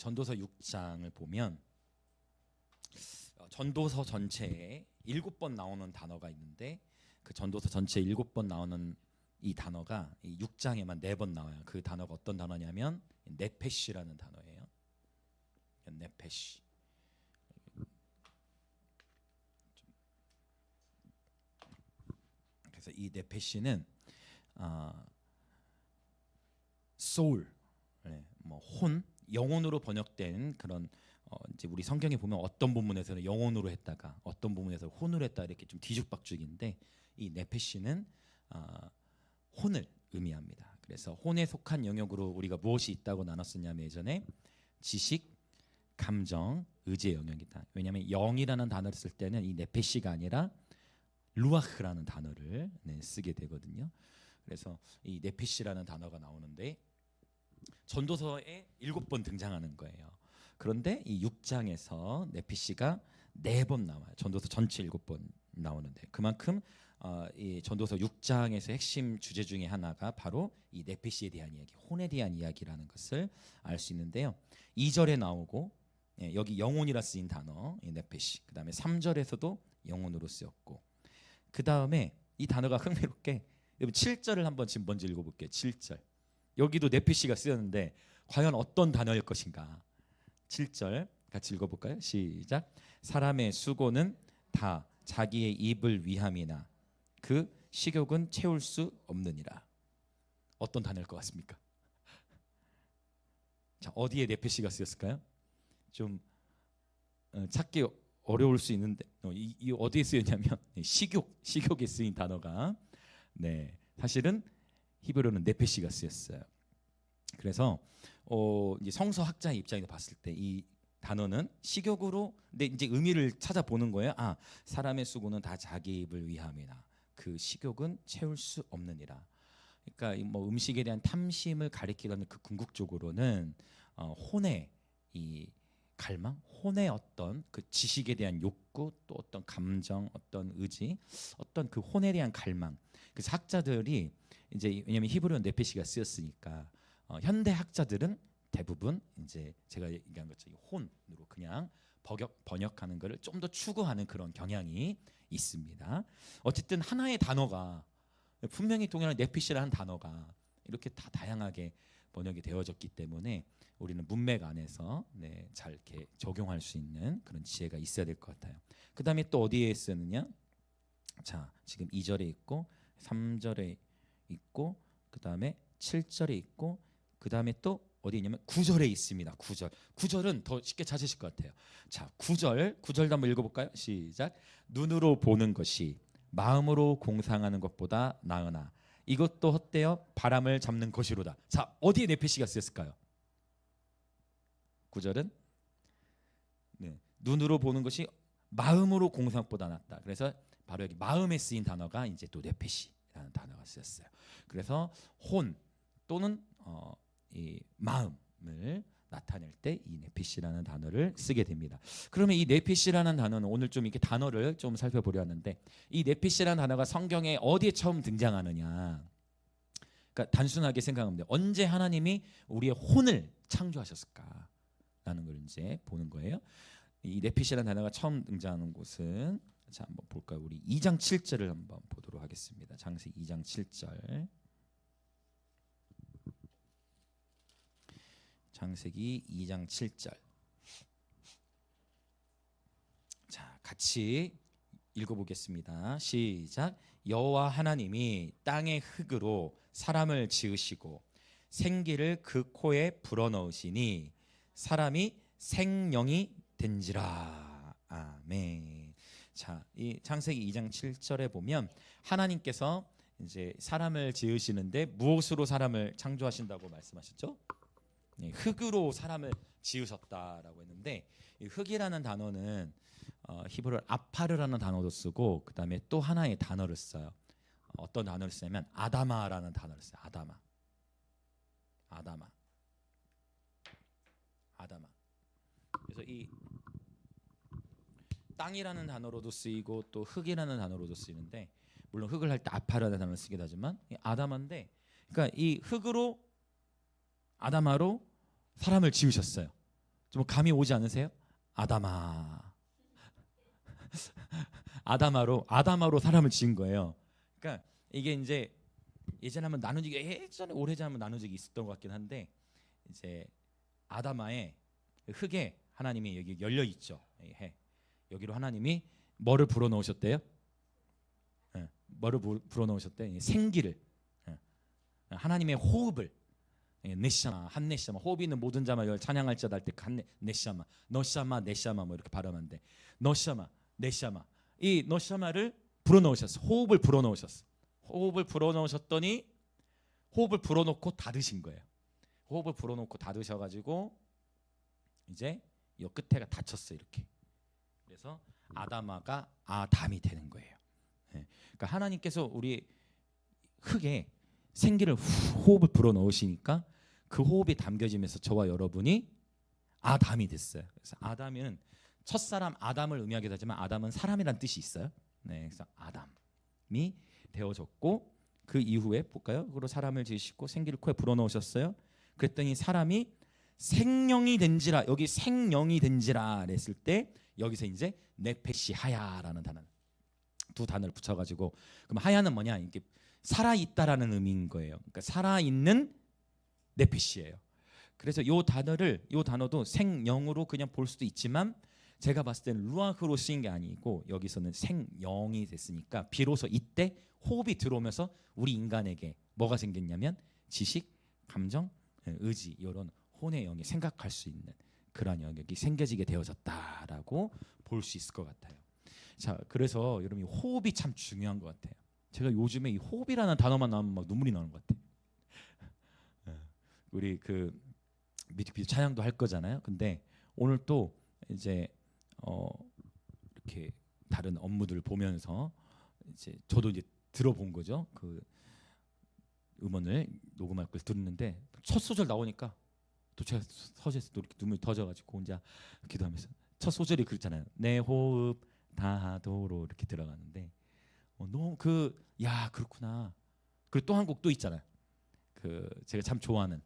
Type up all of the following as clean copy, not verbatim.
전도서 6장을 보면 전도서 전체에 7번 나오는 단어가 있는데 그 전도서 전체에 7번 나오는 이 단어가 이 6장에만 4번 나와요. 그 단어가 어떤 단어냐면 네페시라는 단어예요. 네페시. 그래서 이 네페시는 soul, 뭐 혼, 영혼으로 번역된 그런 이제 우리 성경에 보면 어떤 부분에서는 영혼으로 했다가 어떤 부분에서 혼으로 했다 이렇게 좀 뒤죽박죽인데 이 네페시는 혼을 의미합니다. 그래서 혼에 속한 영역으로 우리가 무엇이 있다고 나눴었냐면 예전에 지식, 감정, 의지의 영역이다. 왜냐하면 영이라는 단어를 쓸 때는 이 네페시가 아니라 루아흐라는 단어를 쓰게 되거든요. 그래서 이 네페시라는 단어가 나오는데 전도서에 7번 등장하는 거예요. 그런데 이 6장에서 네페시가 4번 나와요. 전도서 전체 7번 나오는데 그만큼 이 전도서 6장에서 핵심 주제 중에 하나가 바로 이 네페시에 대한 이야기, 혼에 대한 이야기라는 것을 알 수 있는데요. 2절에 나오고 여기 영혼이라 쓰인 단어 네페시, 그 다음에 3절에서도 영혼으로 쓰였고 그 다음에 이 단어가 흥미롭게 7절을 한번 지금 먼저 읽어볼게요. 7절 여기도 네페시가 쓰였는데 과연 어떤 단어일 것인가. 7절 같이 읽어볼까요? 시작. 사람의 수고는 다 자기의 입을 위함이나 그 식욕은 채울 수 없느니라. 어떤 단어일 것 같습니까? 자, 어디에 네페시가 쓰였을까요? 좀 찾기 어려울 수 있는데 이 어디에 쓰였냐면 식욕에 쓰인 단어가 사실은 히브리어는 네페시가 쓰였어요. 그래서 이제 성서학자의 입장에서 봤을 때 이 단어는 식욕으로 근데 이제 의미를 찾아보는 거예요. 사람의 수고는 다 자기 입을 위함이나 그 식욕은 채울 수 없느니라. 그러니까 뭐 음식에 대한 탐심을 가리키는 그 궁극적으로는 혼의 이 갈망, 혼의 어떤 그 지식에 대한 욕구, 또 어떤 감정, 어떤 의지, 어떤 그 혼에 대한 갈망. 그래서 학자들이 이제 왜냐하면 히브리어 네페시가 쓰였으니까 현대 학자들은 대부분 이제 제가 얘기한 것처럼 혼으로 그냥 번역하는 것을 좀 더 추구하는 그런 경향이 있습니다. 어쨌든 하나의 단어가 분명히 동일한 네피시라는 단어가 이렇게 다 다양하게 번역이 되어졌기 때문에 우리는 문맥 안에서 잘 이렇게 적용할 수 있는 그런 지혜가 있어야 될 것 같아요. 그 다음에 또 어디에 쓰느냐? 자, 지금 2절에 있고 3절에 있고 그 다음에 7절에 있고 그 다음에 또 어디 있냐면 9절에 있습니다. 9절은 더 쉽게 찾으실 것 같아요. 자, 9절도 한번 읽어볼까요? 시작. 눈으로 보는 것이 마음으로 공상하는 것보다 나으나 이것도 헛되어 바람을 잡는 것이로다. 자, 어디에 네페시가 쓰였을까요? 9절은 눈으로 보는 것이 마음으로 공상보다 낫다. 그래서 바로 여기 마음에 쓰인 단어가 이제 또 네페시라는 단어가 쓰였어요. 그래서 혼 또는 이 마음을 나타낼 때 이 네피시라는 단어를 쓰게 됩니다. 그러면 이 네피시라는 단어는 오늘 좀 이렇게 단어를 좀 살펴보려 하는데 이 네피시라는 단어가 성경에 어디에 처음 등장하느냐? 그러니까 단순하게 생각하면 돼요. 언제 하나님이 우리의 혼을 창조하셨을까라는 걸 이제 보는 거예요. 이 네피시라는 단어가 처음 등장하는 곳은 자 한번 볼까요? 우리 2장 7절을 한번 보도록 하겠습니다. 창세기 2장 7절. 창세기 2장 7절. 자, 같이 읽어보겠습니다. 시작. 여호와 하나님이 땅의 흙으로 사람을 지으시고 생기를 그 코에 불어넣으시니 사람이 생명이 된지라. 아멘. 자, 이 창세기 2장 7절에 보면 하나님께서 이제 사람을 지으시는데 무엇으로 사람을 창조하신다고 말씀하셨죠? 흙으로 사람을 지으셨다라고 했는데 이 흙이라는 단어는 히브리어 아파르라는 단어도 쓰고 그 다음에 또 하나의 단어를 써요. 어떤 단어를 쓰냐면 아다마라는 단어를 써요. 아다마. 그래서 이 땅이라는 단어로도 쓰이고 또 흙이라는 단어로도 쓰이는데 물론 흙을 할 때 아파르라는 단어를 쓰기도 하지만 아다마인데 그러니까 이 흙으로 아다마로 사람을 지으셨어요. 좀 감이 오지 않으세요? 아담아. 아담아로 사람을 지은 거예요. 그러니까 이게 이제 예전에 한번 나눈 적이 예전에 오래전에 한번 나눈 적이 있었던 것 같긴 한데 이제 아담아의 흙에 하나님이 여기 열려 있죠. 해. 여기로 하나님이 뭐를 불어 넣으셨대요? 뭐를 불어 넣으셨대? 생기를. 하나님의 호흡을. 네샤마 한네샤마 호흡이 있는 모든 자만 찬양할 자다 할 때 네샤마 너샤마 네샤마 뭐 이렇게 발음한데 너샤마 네샤마 이 너샤마를 불어 넣으셨어. 호흡을 불어 넣으셨어. 호흡을 불어 넣으셨더니 호흡을 불어 놓고 닫으신 거예요. 호흡을 불어 놓고 닫으셔 가지고 이제 이 끝에가 닫혔어요. 이렇게. 그래서 아담아가 아담이 되는 거예요. 그러니까 하나님께서 우리 흙에 생기를 호흡을 불어 넣으시니까 그 호흡이 담겨지면서 저와 여러분이 아담이 됐어요. 그래서 아담은 첫사람 아담을 의미하기도 하지만 아담은 사람이란 뜻이 있어요. 네, 그래서 아담이 되어졌고 그 이후에 볼까요? 그리고 사람을 지으시고 생기를 코에 불어넣으셨어요. 그랬더니 사람이 생령이 된지라 여기 생령이 된지라 했을 때 여기서 이제 네페시 하야라는 단어 두 단어를 붙여가지고 그럼 하야는 뭐냐? 이게 살아 있다라는 의미인 거예요. 그러니까 살아 있는 네페시예요. 그래서 요 단어도 생령으로 그냥 볼 수도 있지만 제가 봤을 때는 루아흐로 쓰인 게 아니고 여기서는 생령이 됐으니까 비로소 이때 호흡이 들어오면서 우리 인간에게 뭐가 생겼냐면 지식, 감정, 의지 이런 혼의 영이 생각할 수 있는 그런 영역이 생겨지게 되어졌다라고 볼 수 있을 것 같아요. 자, 그래서 여러분이 호흡이 참 중요한 것 같아요. 제가 요즘에 이 호흡이라는 단어만 나오면 막 눈물이 나는 것 같아요. 우리 그 뮤직비디오 촬영도 할 거잖아요. 근데 오늘 또 이제 이렇게 다른 업무들을 보면서 이제 저도 이제 들어본 거죠. 그 음원을 녹음할 걸 들었는데 첫 소절 나오니까 또 제가 서재에서 또 이렇게 눈물이 터져가지고 혼자 기도하면서 첫 소절이 그렇잖아요. 내 호흡 다하도록 이렇게 들어가는데 너무 야 그렇구나. 그리고 또 한 곡 또 있잖아요. 그 제가 참 좋아하는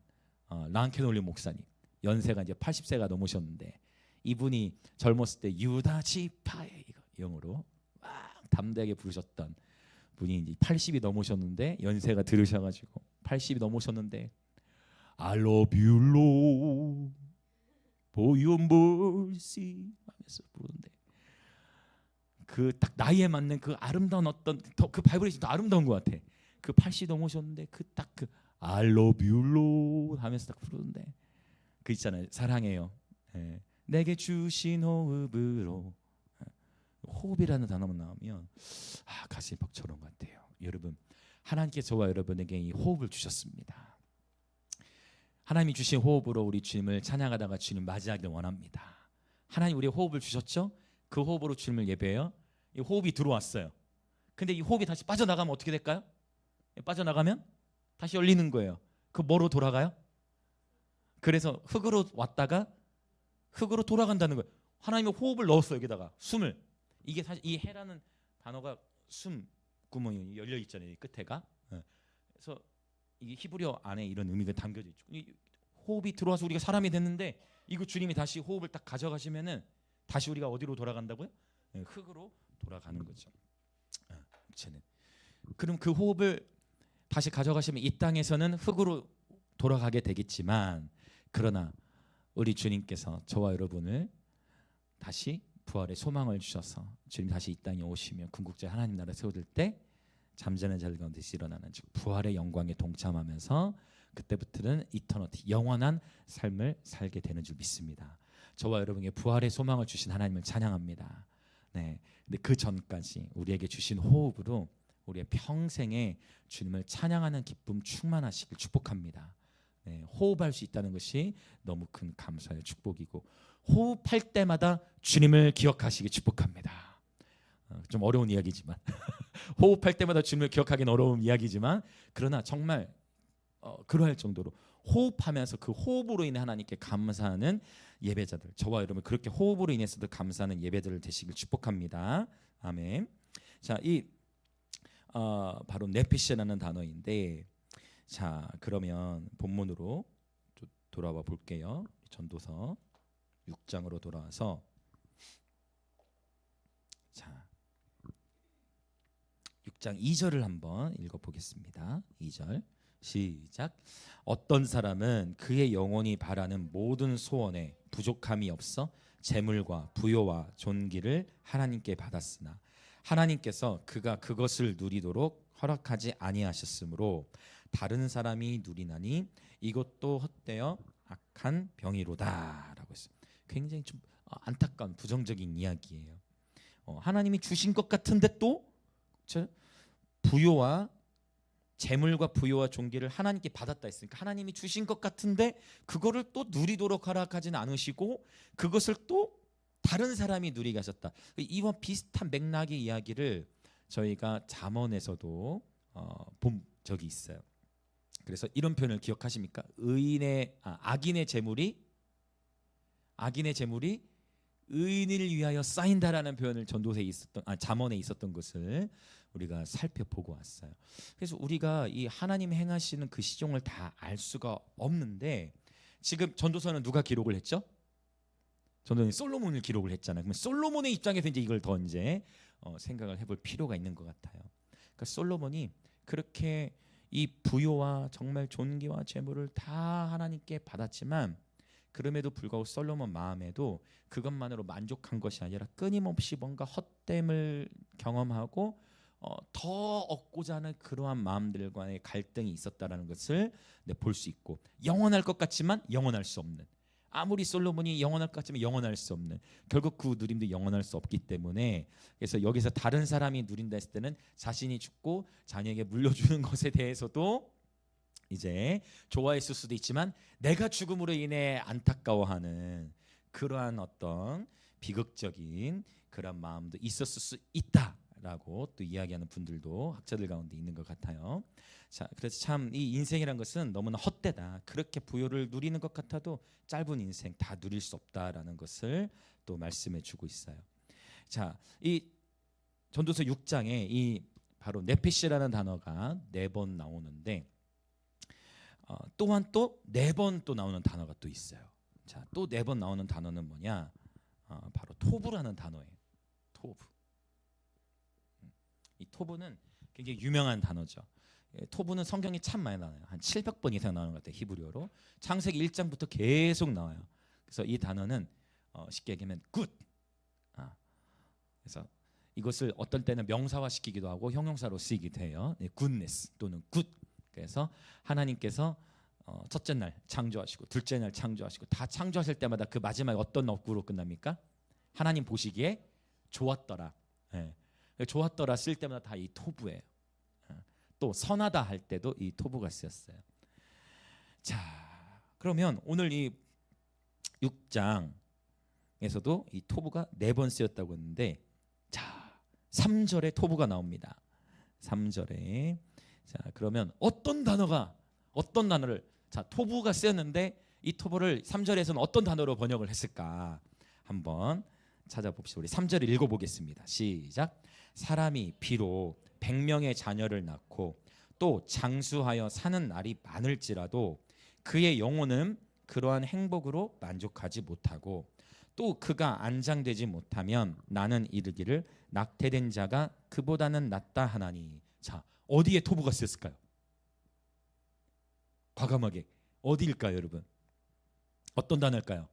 랑케놀리 목사님 연세가 이제 80세가 넘으셨는데 이분이 젊었을 때 유다 지파의 이거 영어로 막 담대하게 부르셨던 분이 이제 80이 넘으셨는데 연세가 들으셔가지고 80이 넘으셨는데 I love you Lord for your mercy 하면서 부르는데 그 딱 나이에 맞는 그 아름다운 어떤 그 바이브레이션이 더 아름다운 것 같아. 그 80 넘으셨는데 그 딱 그 I love you Lord 하면서 딱 부르는데 그 있잖아요. 사랑해요. 예. 내게 주신 호흡으로 호흡이라는 단어만 나오면 가슴이 벅차오는 것 같아요. 여러분 하나님께서 저와 여러분에게 이 호흡을 주셨습니다. 하나님이 주신 호흡으로 우리 주님을 찬양하다가 주님 맞이하기를 원합니다. 하나님 우리 호흡을 주셨죠? 그 호흡으로 주님을 예배해요. 이 호흡이 들어왔어요. 근데 이 호흡이 다시 빠져나가면 어떻게 될까요? 빠져나가면 다시 열리는 거예요. 그 뭐로 돌아가요? 그래서 흙으로 왔다가 흙으로 돌아간다는 거예요. 하나님의 호흡을 넣었어요. 여기다가 숨을. 이게 사실 이 해라는 단어가 숨 구멍이 열려 있잖아요. 이 끝에가. 그래서 이게 히브리어 안에 이런 의미가 담겨져 있죠. 이 호흡이 들어와서 우리가 사람이 됐는데 이거 주님이 다시 호흡을 딱 가져가시면은 다시 우리가 어디로 돌아간다고요? 흙으로 돌아가는 거죠. 육체는. 그럼 그 호흡을 다시 가져가시면 이 땅에서는 흙으로 돌아가게 되겠지만 그러나 우리 주님께서 저와 여러분을 다시 부활의 소망을 주셔서 주님 다시 이 땅에 오시며 궁극제 하나님 나라 세워질 때 잠자는 자들 가운데서 일어나는 즉 부활의 영광에 동참하면서 그때부터는 이터너티 영원한 삶을 살게 되는 줄 믿습니다. 저와 여러분에게 부활의 소망을 주신 하나님을 찬양합니다. 네, 근데 그 전까지 우리에게 주신 호흡으로 우리의 평생에 주님을 찬양하는 기쁨 충만하시길 축복합니다. 네, 호흡할 수 있다는 것이 너무 큰 감사의 축복이고 호흡할 때마다 주님을 기억하시길 축복합니다. 좀 어려운 이야기지만 호흡할 때마다 주님을 기억하기는 어려운 이야기지만 그러나 정말 그러할 정도로 호흡하면서 그 호흡으로 인해 하나님께 감사하는 예배자들 저와 여러분 그렇게 호흡으로 인해서도 감사하는 예배자들 되시길 축복합니다. 아멘. 자, 이 바로 네피시라는 단어인데 자 그러면 본문으로 돌아와 볼게요. 전도서 6장으로 돌아와서 자 6장 2절을 한번 읽어보겠습니다. 2절 시작. 어떤 사람은 그의 영혼이 바라는 모든 소원에 부족함이 없어 재물과 부요와 존귀를 하나님께 받았으나 하나님께서 그가 그것을 누리도록 허락하지 아니하셨으므로 다른 사람이 누리나니 이것도 헛되어 악한 병이로다라고 했어요. 굉장히 좀 안타까운 부정적인 이야기예요. 하나님이 주신 것 같은데 또 부요와 재물과 부요와 존귀를 하나님께 받았다 했으니까 하나님이 주신 것 같은데 그거를 또 누리도록 허락하지는 않으시고 그것을 또 다른 사람이 누리게 하셨다. 이와 비슷한 맥락의 이야기를 저희가 잠언에서도 본 적이 있어요. 그래서 이런 표현을 기억하십니까? 악인의 재물이 의인을 위하여 쌓인다라는 표현을 잠언에 있었던 것을 우리가 살펴보고 왔어요. 그래서 우리가 이 하나님 행하시는 그 시종을 다 알 수가 없는데 지금 전도서는 누가 기록을 했죠? 전도서는 솔로몬을 기록을 했잖아요. 그러면 솔로몬의 입장에서 이제 이걸 더 이제 생각을 해볼 필요가 있는 것 같아요. 그러니까 솔로몬이 그렇게 이 부요와 정말 존귀와 재물을 다 하나님께 받았지만 그럼에도 불구하고 솔로몬 마음에도 그것만으로 만족한 것이 아니라 끊임없이 뭔가 헛됨을 경험하고 더 얻고자 하는 그러한 마음들과의 갈등이 있었다라는 것을 볼 수 있고 영원할 것 같지만 영원할 수 없는 아무리 솔로몬이 영원할 것 같지만 영원할 수 없는 결국 그 누림도 영원할 수 없기 때문에 그래서 여기서 다른 사람이 누린다 했을 때는 자신이 죽고 자녀에게 물려주는 것에 대해서도 이제 좋아했을 수도 있지만 내가 죽음으로 인해 안타까워하는 그러한 어떤 비극적인 그런 마음도 있었을 수 있다라고 또 이야기하는 분들도 학자들 가운데 있는 것 같아요. 자, 그래서 참 이 인생이란 것은 너무나 헛되다. 그렇게 부요를 누리는 것 같아도 짧은 인생 다 누릴 수 없다라는 것을 또 말씀해 주고 있어요. 자, 이 전도서 6장에 이 바로 네피시라는 단어가 4번 나오는데 또한 또 4번 또 나오는 단어가 또 있어요. 자, 또 4번 나오는 단어는 뭐냐? 바로 토브라는 단어예요. 토브. 이 토브는 굉장히 유명한 단어죠. 토브는 성경에 참 많이 나와요. 한 700번 이상 나오는 것 같아요. 히브리어로. 창세기 1장부터 계속 나와요. 그래서 이 단어는 쉽게 얘기하면 good. 그래서 이것을 어떤 때는 명사화시키기도 하고 형용사로 쓰이기도 해요. goodness 또는 good. 그래서 하나님께서 첫째 날 창조하시고 둘째 날 창조하시고 다 창조하실 때마다 그 마지막에 어떤 어구로 끝납니까? 하나님 보시기에 좋았더라. 좋았더라 쓸 때마다 다 이 토부예요. 또 선하다 할 때도 이 토부가 쓰였어요. 자, 그러면 오늘 이 6장에서도 이 토부가 4번 쓰였다고 했는데 자, 3절에 토부가 나옵니다. 3절에 자, 그러면 어떤 단어를 자, 토부가 쓰였는데 이 토부를 3절에서는 어떤 단어로 번역을 했을까? 한번 찾아봅시다. 우리 3절을 읽어보겠습니다. 시작. 사람이 비록 100명의 자녀를 낳고 또 장수하여 사는 날이 많을지라도 그의 영혼은 그러한 행복으로 만족하지 못하고 또 그가 안장되지 못하면 나는 이르기를 낙태된 자가 그보다는 낫다 하나니. 자, 어디에 토부가 쓰였을까요? 과감하게 어디일까요, 여러분? 어떤 단어일까요?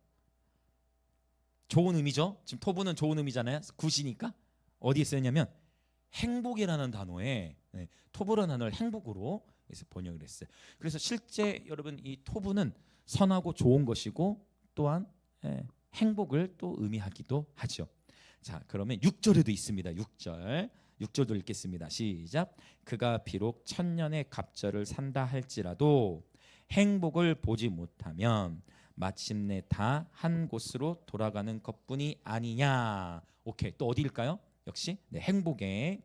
좋은 의미죠. 지금 토부는 좋은 의미잖아요. 굿이니까 어디에 쓰였냐면 행복이라는 단어에 토부라는 단어를 행복으로 번역을 했어요. 그래서 실제 여러분 이 토부는 선하고 좋은 것이고 또한 행복을 또 의미하기도 하죠. 자, 그러면 6절에도 있습니다. 6절도 읽겠습니다. 시작. 그가 비록 1000년의 갑절을 산다 할지라도 행복을 보지 못하면 마침내 다 한 곳으로 돌아가는 것뿐이 아니냐. 오케이, 또 어디일까요? 역시 행복의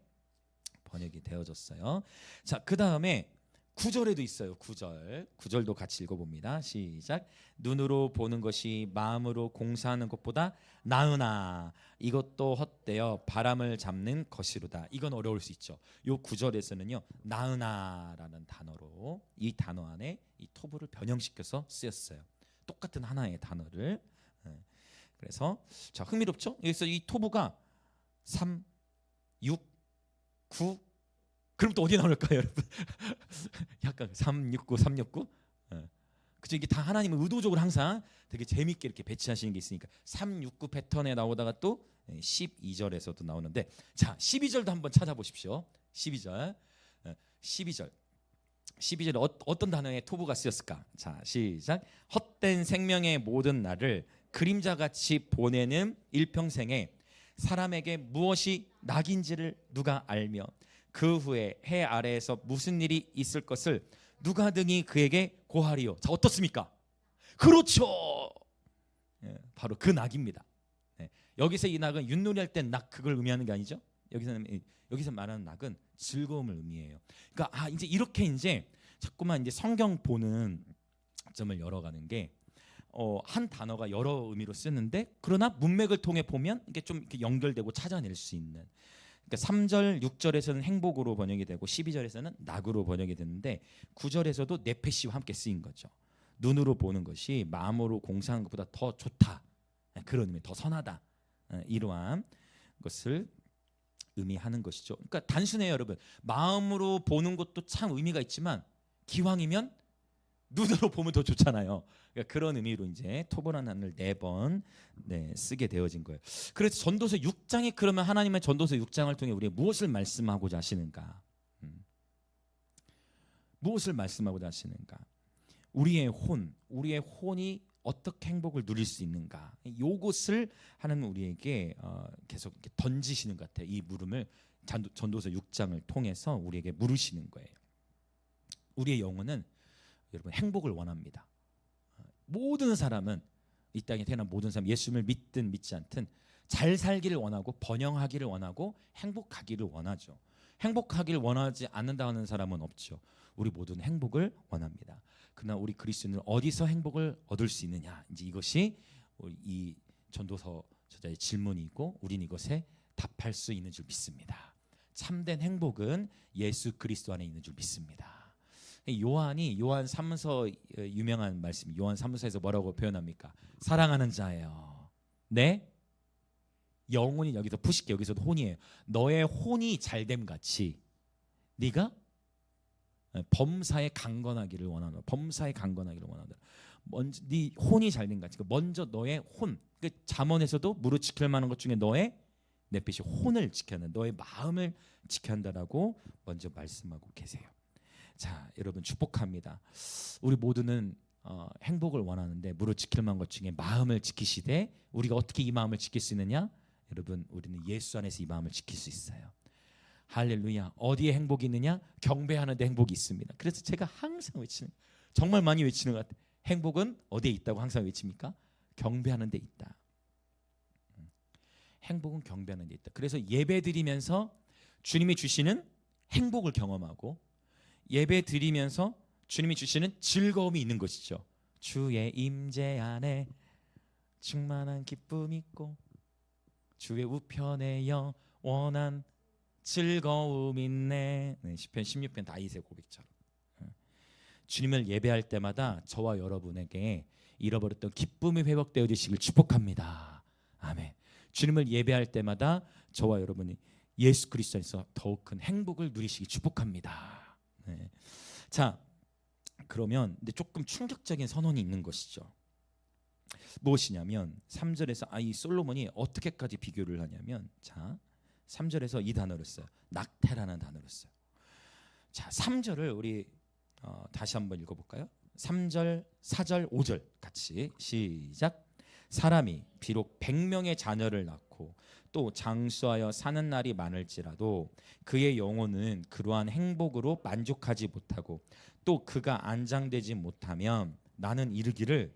번역이 되어졌어요. 자, 그 다음에 9절에도 있어요. 9절도 같이 읽어봅니다. 시작. 눈으로 보는 것이 마음으로 공사하는 것보다 나으나 이것도 헛되어 바람을 잡는 것이로다. 이건 어려울 수 있죠. 요 9절에서는요 나으나라는 단어로 이 단어 안에 이 토부를 변형시켜서 쓰였어요. 똑같은 하나의 단어를. 그래서 자, 흥미롭죠? 여기서 이 토부가 3, 6, 9 그럼 또 어디 나올까요, 여러분? 약간 3, 6, 9, 3, 6, 9. 그죠? 이게 다 하나님은 의도적으로 항상 되게 재밌게 이렇게 배치하시는 게 있으니까 3, 6, 9 패턴에 나오다가 또 12절에서도 나오는데, 자, 12절도 한번 찾아보십시오. 12절. 12절. 12절에 어떤 단어의 토부가 쓰였을까? 자, 시작. 헛된 생명의 모든 날을 그림자같이 보내는 일평생에 사람에게 무엇이 낙인지를 누가 알며 그 후에 해 아래에서 무슨 일이 있을 것을 누가 등이 그에게 고하리요. 자, 어떻습니까? 그렇죠. 바로 그 낙입니다. 여기서 이 낙은 윷놀이 할 때 낙 그걸 의미하는 게 아니죠. 여기서 말하는 낙은 즐거움을 의미해요. 그러니까 이제 이렇게 이제 자꾸만 이제 성경 보는 점을 열어가는 게 한 단어가 여러 의미로 쓰는데 그러나 문맥을 통해 보면 이게 좀 이렇게 연결되고 찾아낼 수 있는. 그러니까 3절, 6절에서는 행복으로 번역이 되고 12절에서는 낙으로 번역이 되는데 9절에서도 네페시와 함께 쓰인 거죠. 눈으로 보는 것이 마음으로 공사하는 것보다 더 좋다. 그런 의미, 더 선하다. 이러한 것을 의미하는 것이죠. 그러니까 단순해요, 여러분. 마음으로 보는 것도 참 의미가 있지만 기왕이면 눈으로 보면 더 좋잖아요. 그러니까 그런 의미로 이제 토벌한 하늘 4번 쓰게 되어진 거예요. 그래서 전도서 6장이 그러면 하나님의 전도서 6장을 통해 우리에게 무엇을 말씀하고자 하시는가? 무엇을 말씀하고자 하시는가? 우리의 혼이 어떻게 행복을 누릴 수 있는가? 이것을 하나님 우리에게 계속 이렇게 던지시는 것 같아요. 이 물음을 전도서 6장을 통해서 우리에게 물으시는 거예요. 우리의 영혼은 여러분 행복을 원합니다. 모든 사람은 이 땅에 태어난 모든 사람, 예수님을 믿든 믿지 않든 잘 살기를 원하고 번영하기를 원하고 행복하기를 원하죠. 행복하기를 원하지 않는다는 사람은 없죠. 우리 모두는 행복을 원합니다. 그러나 우리 그리스도인은 어디서 행복을 얻을 수 있느냐? 이제 이것이 이 전도서 저자의 질문이고 우리는 이것에 답할 수 있는 줄 믿습니다. 참된 행복은 예수 그리스도 안에 있는 줄 믿습니다. 요한 3서 유명한 말씀, 요한 3서에서 뭐라고 표현합니까? 사랑하는 자예요. 네? 영혼이 여기서 푸시게 여기서도 혼이에요. 너의 혼이 잘됨 같이 네가 범사에 강건하기를 원하노라. 범사에 강건하기를 원하노라. 먼저 네 혼이 잘됨 같이 먼저 너의 혼. 잠언에서도 무릇 지킬 만한 것 중에 너의 네핏이 혼을 지켜야 한다. 너의 마음을 지켜야 한다라고 먼저 말씀하고 계세요. 자, 여러분 축복합니다. 우리 모두는 행복을 원하는데 무릇 지킬 만한 것 중에 마음을 지키시되 우리가 어떻게 이 마음을 지킬 수 있느냐? 여러분 우리는 예수 안에서 이 마음을 지킬 수 있어요. 할렐루야. 어디에 행복이 있느냐? 경배하는 데 행복이 있습니다. 그래서 제가 항상 외치는, 정말 많이 외치는 것 같아요. 행복은 어디에 있다고 항상 외칩니까? 경배하는 데 있다. 행복은 경배하는 데 있다. 그래서 예배 드리면서 주님이 주시는 행복을 경험하고 예배 드리면서 주님이 주시는 즐거움이 있는 것이죠. 주의 임재 안에 충만한 기쁨 있고 주의 우편에 영원한 즐거움 있네. 시편 16편 다윗의 고백처럼 주님을 예배할 때마다 저와 여러분에게 잃어버렸던 기쁨이 회복되어지시길 축복합니다. 아멘. 주님을 예배할 때마다 저와 여러분이 예수 그리스도 안에서 더욱 큰 행복을 누리시기 축복합니다. 네. 자, 그러면 근데 조금 충격적인 선언이 있는 것이죠. 무엇이냐면 3절에서 이 솔로몬이 어떻게까지 비교를 하냐면 자, 3절에서 이 단어를 써요. 낙태라는 단어를 써요. 자, 3절을 우리 다시 한번 읽어볼까요? 3절, 4절, 5절 같이 시작. 사람이 비록 100명의 자녀를 낳고 또 장수하여 사는 날이 많을지라도 그의 영혼은 그러한 행복으로 만족하지 못하고 또 그가 안장되지 못하면 나는 이르기를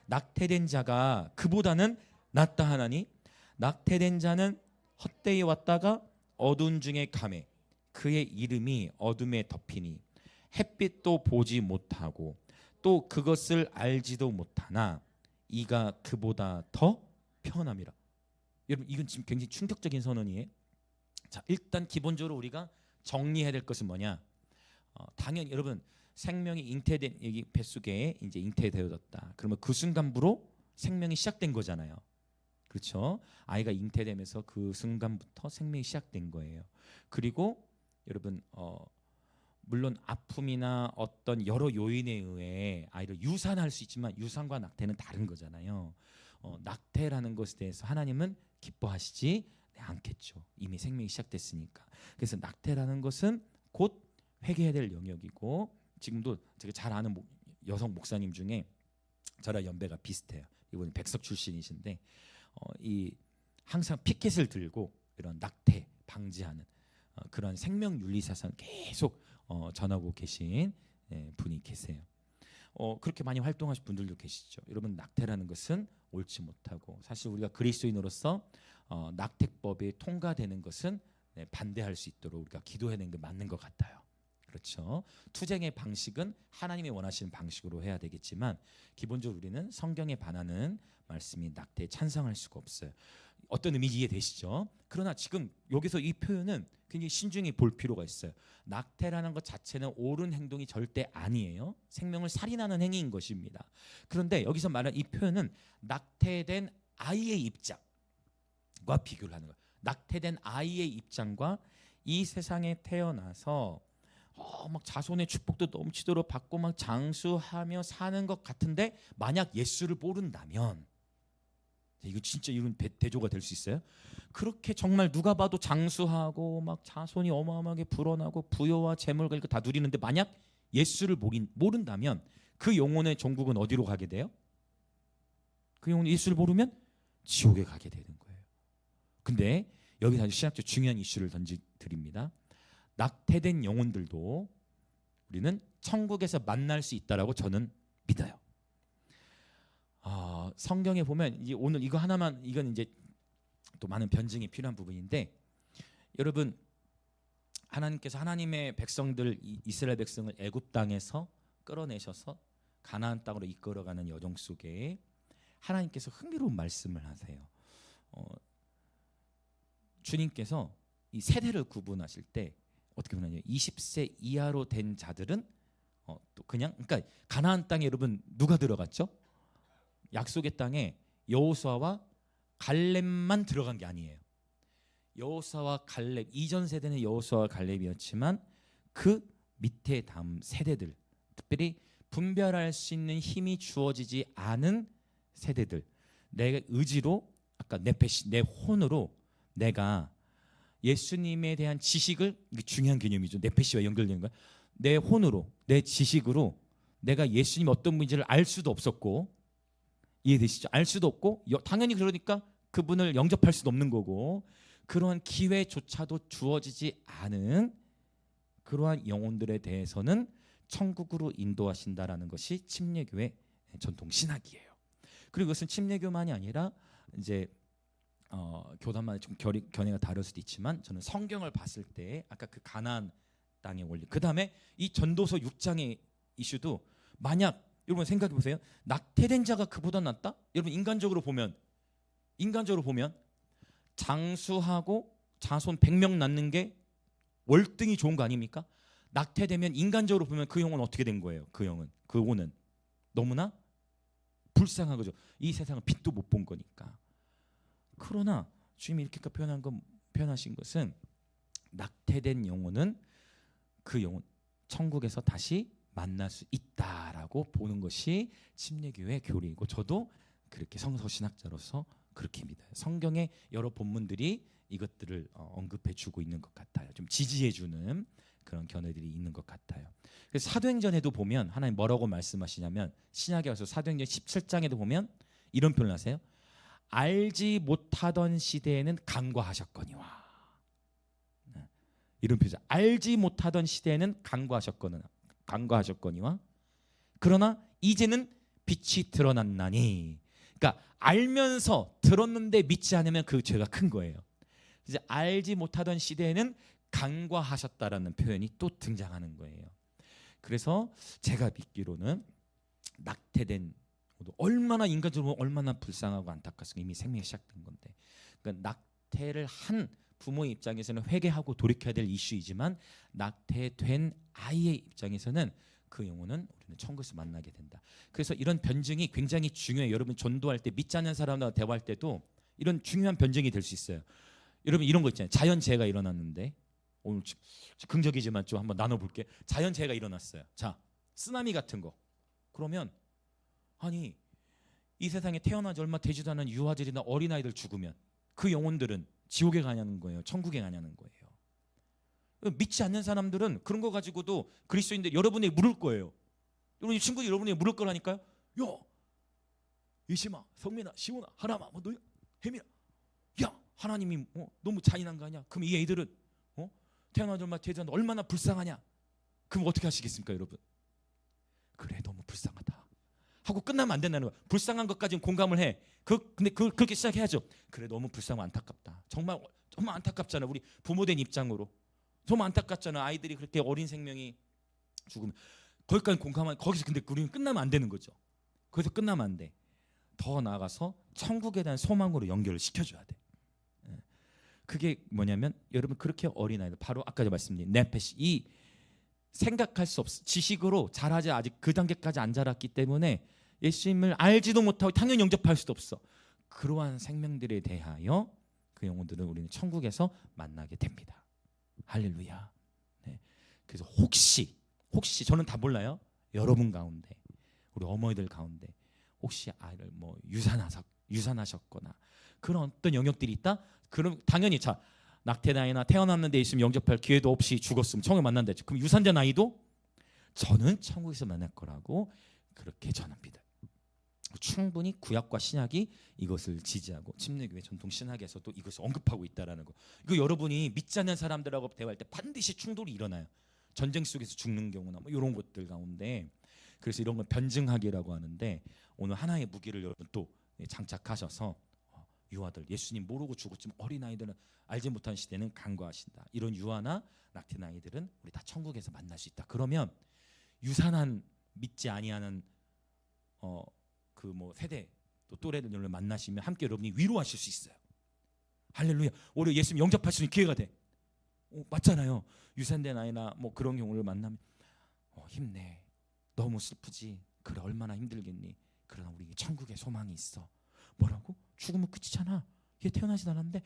낙태된 자가 그보다는 낫다 하나니 낙태된 자는 헛되이 왔다가 어두운 중에 가매 그의 이름이 어둠에 덮이니 햇빛도 보지 못하고 또 그것을 알지도 못하나 이가 그보다 더 편함이라. 여러분 이건 지금 굉장히 충격적인 선언이에요. 자, 일단 기본적으로 우리가 정리해야 될 것은 뭐냐? 당연히 여러분 생명이 잉태된 여기 뱃속에 이제 잉태되어졌다. 그러면 그 순간부로 생명이 시작된 거잖아요. 그렇죠? 아이가 잉태되면서 그 순간부터 생명이 시작된 거예요. 그리고 여러분 물론 아픔이나 어떤 여러 요인에 의해 아이를 유산할 수 있지만 유산과 낙태는 다른 거잖아요. 낙태라는 것에 대해서 하나님은 기뻐하시지 않겠죠. 이미 생명이 시작됐으니까. 그래서 낙태라는 것은 곧 회개해야 될 영역이고, 지금도 제가 잘 아는 여성 목사님 중에 저랑 연배가 비슷해요. 이분이 백석 출신이신데 이 항상 피켓을 들고 이런 낙태 방지하는 그런 생명윤리 사상 계속 전하고 계신 분이 계세요. 그렇게 많이 활동하신 분들도 계시죠. 여러분, 낙태라는 것은 옳지 못하고, 사실 우리가 그리스도인으로서 낙태법이 통과되는 것은 반대할 수 있도록 우리가 기도해야 되는 게 맞는 것 같아요. 그렇죠. 투쟁의 방식은 하나님이 원하시는 방식으로 해야 되겠지만 기본적으로 우리는 성경에 반하는 말씀이 낙태에 찬성할 수가 없어요. 어떤 의미인지 이해되시죠? 그러나 지금 여기서 이 표현은 굉장히 신중히 볼 필요가 있어요. 낙태라는 것 자체는 옳은 행동이 절대 아니에요. 생명을 살인하는 행위인 것입니다. 그런데 여기서 말하는 이 표현은 낙태된 아이의 입장과 비교를 하는 거예요. 낙태된 아이의 입장과 이 세상에 태어나서 막 자손의 축복도 넘치도록 받고 막 장수하며 사는 것 같은데, 만약 예수를 모른다면, 이거 진짜 이런 대조가 될 수 있어요? 그렇게 정말 누가 봐도 장수하고 막 자손이 어마어마하게 불어나고 부여와 재물과 이거 다 누리는데, 만약 예수를 모른다면 그 영혼의 종국은 어디로 가게 돼요? 그 영혼이 예수를 모르면 지옥에 가게 되는 거예요. 근데 여기서 아주 신학적 중요한 이슈를 던져드립니다. 낙태된 영혼들도 우리는 천국에서 만날 수 있다라고 저는 믿어요. 성경에 보면 이제 오늘 이거 하나만, 이건 이제 또 많은 변증이 필요한 부분인데, 여러분, 하나님께서 하나님의 백성들, 이스라엘 백성을 애굽 땅에서 끌어내셔서 가나안 땅으로 이끌어가는 여정 속에 하나님께서 흥미로운 말씀을 하세요. 주님께서 이 세대를 구분하실 때 어떻게 보냐면 20세 이하로 된 자들은 또 그냥, 그러니까 가나안 땅에 여러분 누가 들어갔죠? 약속의 땅에 여호수아와 갈렙만 들어간 게 아니에요. 여호수아와 갈렙, 이전 세대는 여호수아와 갈렙이었지만 그 밑에 다음 세대들, 특별히 분별할 수 있는 힘이 주어지지 않은 세대들, 내 의지로, 아까 네페시, 내 혼으로 내가 예수님에 대한 지식을, 이게 중요한 개념이죠. 네페시와 연결되는 거야. 내 혼으로, 내 지식으로 내가 예수님이 어떤 분인지를 알 수도 없었고, 이해되시죠? 알 수도 없고, 당연히 그러니까 그분을 영접할 수도 없는 거고, 그러한 기회조차도 주어지지 않은 그러한 영혼들에 대해서는 천국으로 인도하신다라는 것이 침례교의 전통 신학이에요. 그리고 그것은 침례교만이 아니라 이제 교단마다 좀 견해가 다를 수도 있지만, 저는 성경을 봤을 때 아까 그 가나안 땅의 원리, 그 다음에 이 전도서 6장의 이슈도, 만약 여러분 생각해 보세요. 낙태된 자가 그보다 낫다? 여러분 인간적으로 보면 장수하고 자손 100명 낳는 게 월등히 좋은 거 아닙니까? 낙태되면 인간적으로 보면 그 영혼 어떻게 된 거예요? 그 혼은 너무나 불쌍한 거죠. 이 세상은 빛도 못 본 거니까. 그러나 주님이 이렇게 표현하신 것은, 낙태된 영혼은 그 영혼 천국에서 다시 만날 수 있다라고 보는 것이 침례교의 교리이고, 저도 그렇게 성서신학자로서 그렇게 믿어요. 성경의 여러 본문들이 이것들을 언급해주고 있는 것 같아요. 좀 지지해주는 그런 견해들이 있는 것 같아요. 그래서 사도행전에도 보면 하나님 뭐라고 말씀하시냐면, 신약에 와서 사도행전 17장에도 보면 이런 표현을 하세요. 알지 못하던 시대에는 간과하셨거니와. 이런 표현. 알지 못하던 시대에는 간과하셨거니와 그러나 이제는 빛이 드러났나니. 그러니까 알면서 들었는데 믿지 않으면 그 죄가 큰 거예요. 이제 알지 못하던 시대에는 간과하셨다라는 표현이 또 등장하는 거예요. 그래서 제가 믿기로는 낙태된, 얼마나 인간적으로 얼마나 불쌍하고 안타깝습니까? 이미 생명이 시작된 건데. 그러니까 낙태를 한 부모의 입장에서는 회개하고 돌이켜야 될 이슈이지만, 낙태된 아이의 입장에서는 그 영혼은 우리는 천국에서 만나게 된다. 그래서 이런 변증이 굉장히 중요해요. 여러분 전도할 때, 믿지 않는 사람과 대화할 때도 이런 중요한 변증이 될 수 있어요. 여러분 이런 거 있잖아요. 자연재해가 일어났는데 오늘 긍정이지만 좀 한번 나눠볼게. 자연재해가 일어났어요. 자, 쓰나미 같은 거. 그러면 아니 이 세상에 태어나지 얼마 되지도 않은 유아들이나 어린아이들 죽으면 그 영혼들은 지옥에 가냐는 거예요. 천국에 가냐는 거예요. 믿지 않는 사람들은 그런 거 가지고도 그리스도인들 여러분에게 물을 거예요. 여러분 친구 여러분에게 물을 거라니까요. 야, 이심아, 성민아, 시온아, 하나마, 뭐 너야, 혜민아, 야, 하나님이 너무 잔인한 거 아니야? 그럼 이 애들은 태어나지 얼마 되지 않은 얼마나 불쌍하냐? 그럼 어떻게 하시겠습니까, 여러분? 그래, 너무 불쌍하다 하고 끝나면 안 된다는 거야. 불쌍한 것까지는 공감을 해. 근데 그렇게 시작해야죠. 그래, 너무 불쌍하고 안타깝다. 정말 안타깝잖아. 우리 부모된 입장으로 정말 안타깝잖아. 아이들이 그렇게 어린 생명이 죽으면 거기까지 공감하면 거기서 근데 우리는 끝나면 안 되는 거죠. 거기서 끝나면 안 돼. 더 나아가서 천국에 대한 소망으로 연결을 시켜줘야 돼. 그게 뭐냐면 여러분 그렇게 어린아이들 바로 아까 말씀드린 네페시 이 생각할 수 없어. 지식으로 자라지 아직 그 단계까지 안 자랐기 때문에 예수님을 알지도 못하고 당연히 영접할 수도 없어. 그러한 생명들에 대하여 그 영혼들은 우리는 천국에서 만나게 됩니다. 할렐루야. 네. 그래서 혹시 저는 다 몰라요. 여러분 가운데 우리 어머니들 가운데 혹시 아이를 뭐 유산하셨거나 그런 어떤 영역들이 있다? 그럼 당연히 자 낙태나이나 태어났는데 있으면 영접할 기회도 없이 죽었으면 천국에 만난다 했죠. 그럼 유산된 아이도 저는 천국에서 만날 거라고 그렇게 저는 믿어요. 충분히 구약과 신약이 이것을 지지하고 침례교회 전통 신학에서도 이것을 언급하고 있다라는 거. 이거 여러분이 믿지 않는 사람들하고 대화할 때 반드시 충돌이 일어나요. 전쟁 속에서 죽는 경우나 뭐 이런 것들 가운데. 그래서 이런 걸 변증하기라고 하는데 오늘 하나의 무기를 여러분 또 장착하셔서 유아들 예수님 모르고 죽었지만 어린아이들은 알지 못한 시대는 간과하신다. 이런 유아나 낙태한 아이들은 우리 다 천국에서 만날 수 있다. 그러면 유산한 믿지 아니하는 그 뭐 세대 또 또래들 여러분 만나시면 함께 여러분이 위로하실 수 있어요. 할렐루야. 오히려 예수님 영접할 수 있는 기회가 돼. 맞잖아요. 유산된 아이나 뭐 그런 경우를 만나면 힘내. 너무 슬프지. 그래 얼마나 힘들겠니. 그러나 우리 천국에 소망이 있어. 뭐라고? 죽으면 끝이잖아. 얘 태어나지 않았는데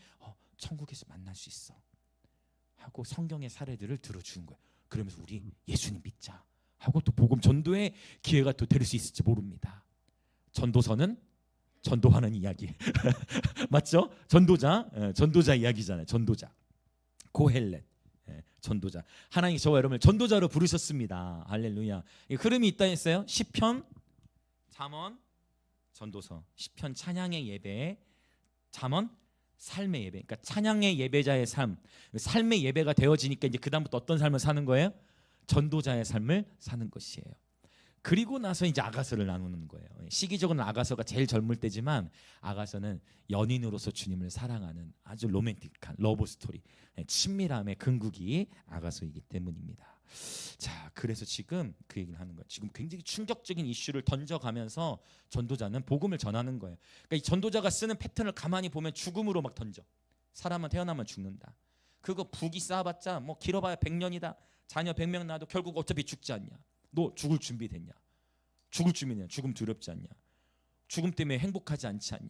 천국에서 만날 수 있어 하고 성경의 사례들을 들어주는 거예요. 그러면서 우리 예수님 믿자 하고 또 복음 전도의 기회가 또 될 수 있을지 모릅니다. 전도서는 전도하는 이야기 맞죠? 전도자 이야기잖아요. 전도자 고헬렛 전도자. 하나님이 저와 여러분을 전도자로 부르셨습니다. 할렐루야. 흐름이 있다 했어요. 시편, 잠언, 전도서. 시편 찬양의 예배, 잠언 삶의 예배. 그러니까 찬양의 예배자의 삶, 삶의 예배가 되어지니까 이제 그 다음부터 어떤 삶을 사는 거예요? 전도자의 삶을 사는 것이에요. 그리고 나서 이제 아가서를 나누는 거예요. 시기적으로는 아가서가 제일 젊을 때지만 아가서는 연인으로서 주님을 사랑하는 아주 로맨틱한 러브 스토리, 친밀함의 근국이 아가서이기 때문입니다. 자, 그래서 지금 그 얘기를 하는 거예요. 지금 굉장히 충격적인 이슈를 던져가면서 전도자는 복음을 전하는 거예요. 그러니까 이 전도자가 쓰는 패턴을 가만히 보면 죽음으로 막 던져. 사람은 태어나면 죽는다. 그거 북이 쌓아봤자 뭐 길어봐야 100년이다. 자녀 100명 낳아도 결국 어차피 죽지 않냐. 너 죽을 준비 됐냐? 죽을 준비냐? 죽음 두렵지 않냐? 죽음 때문에 행복하지 않지 않냐?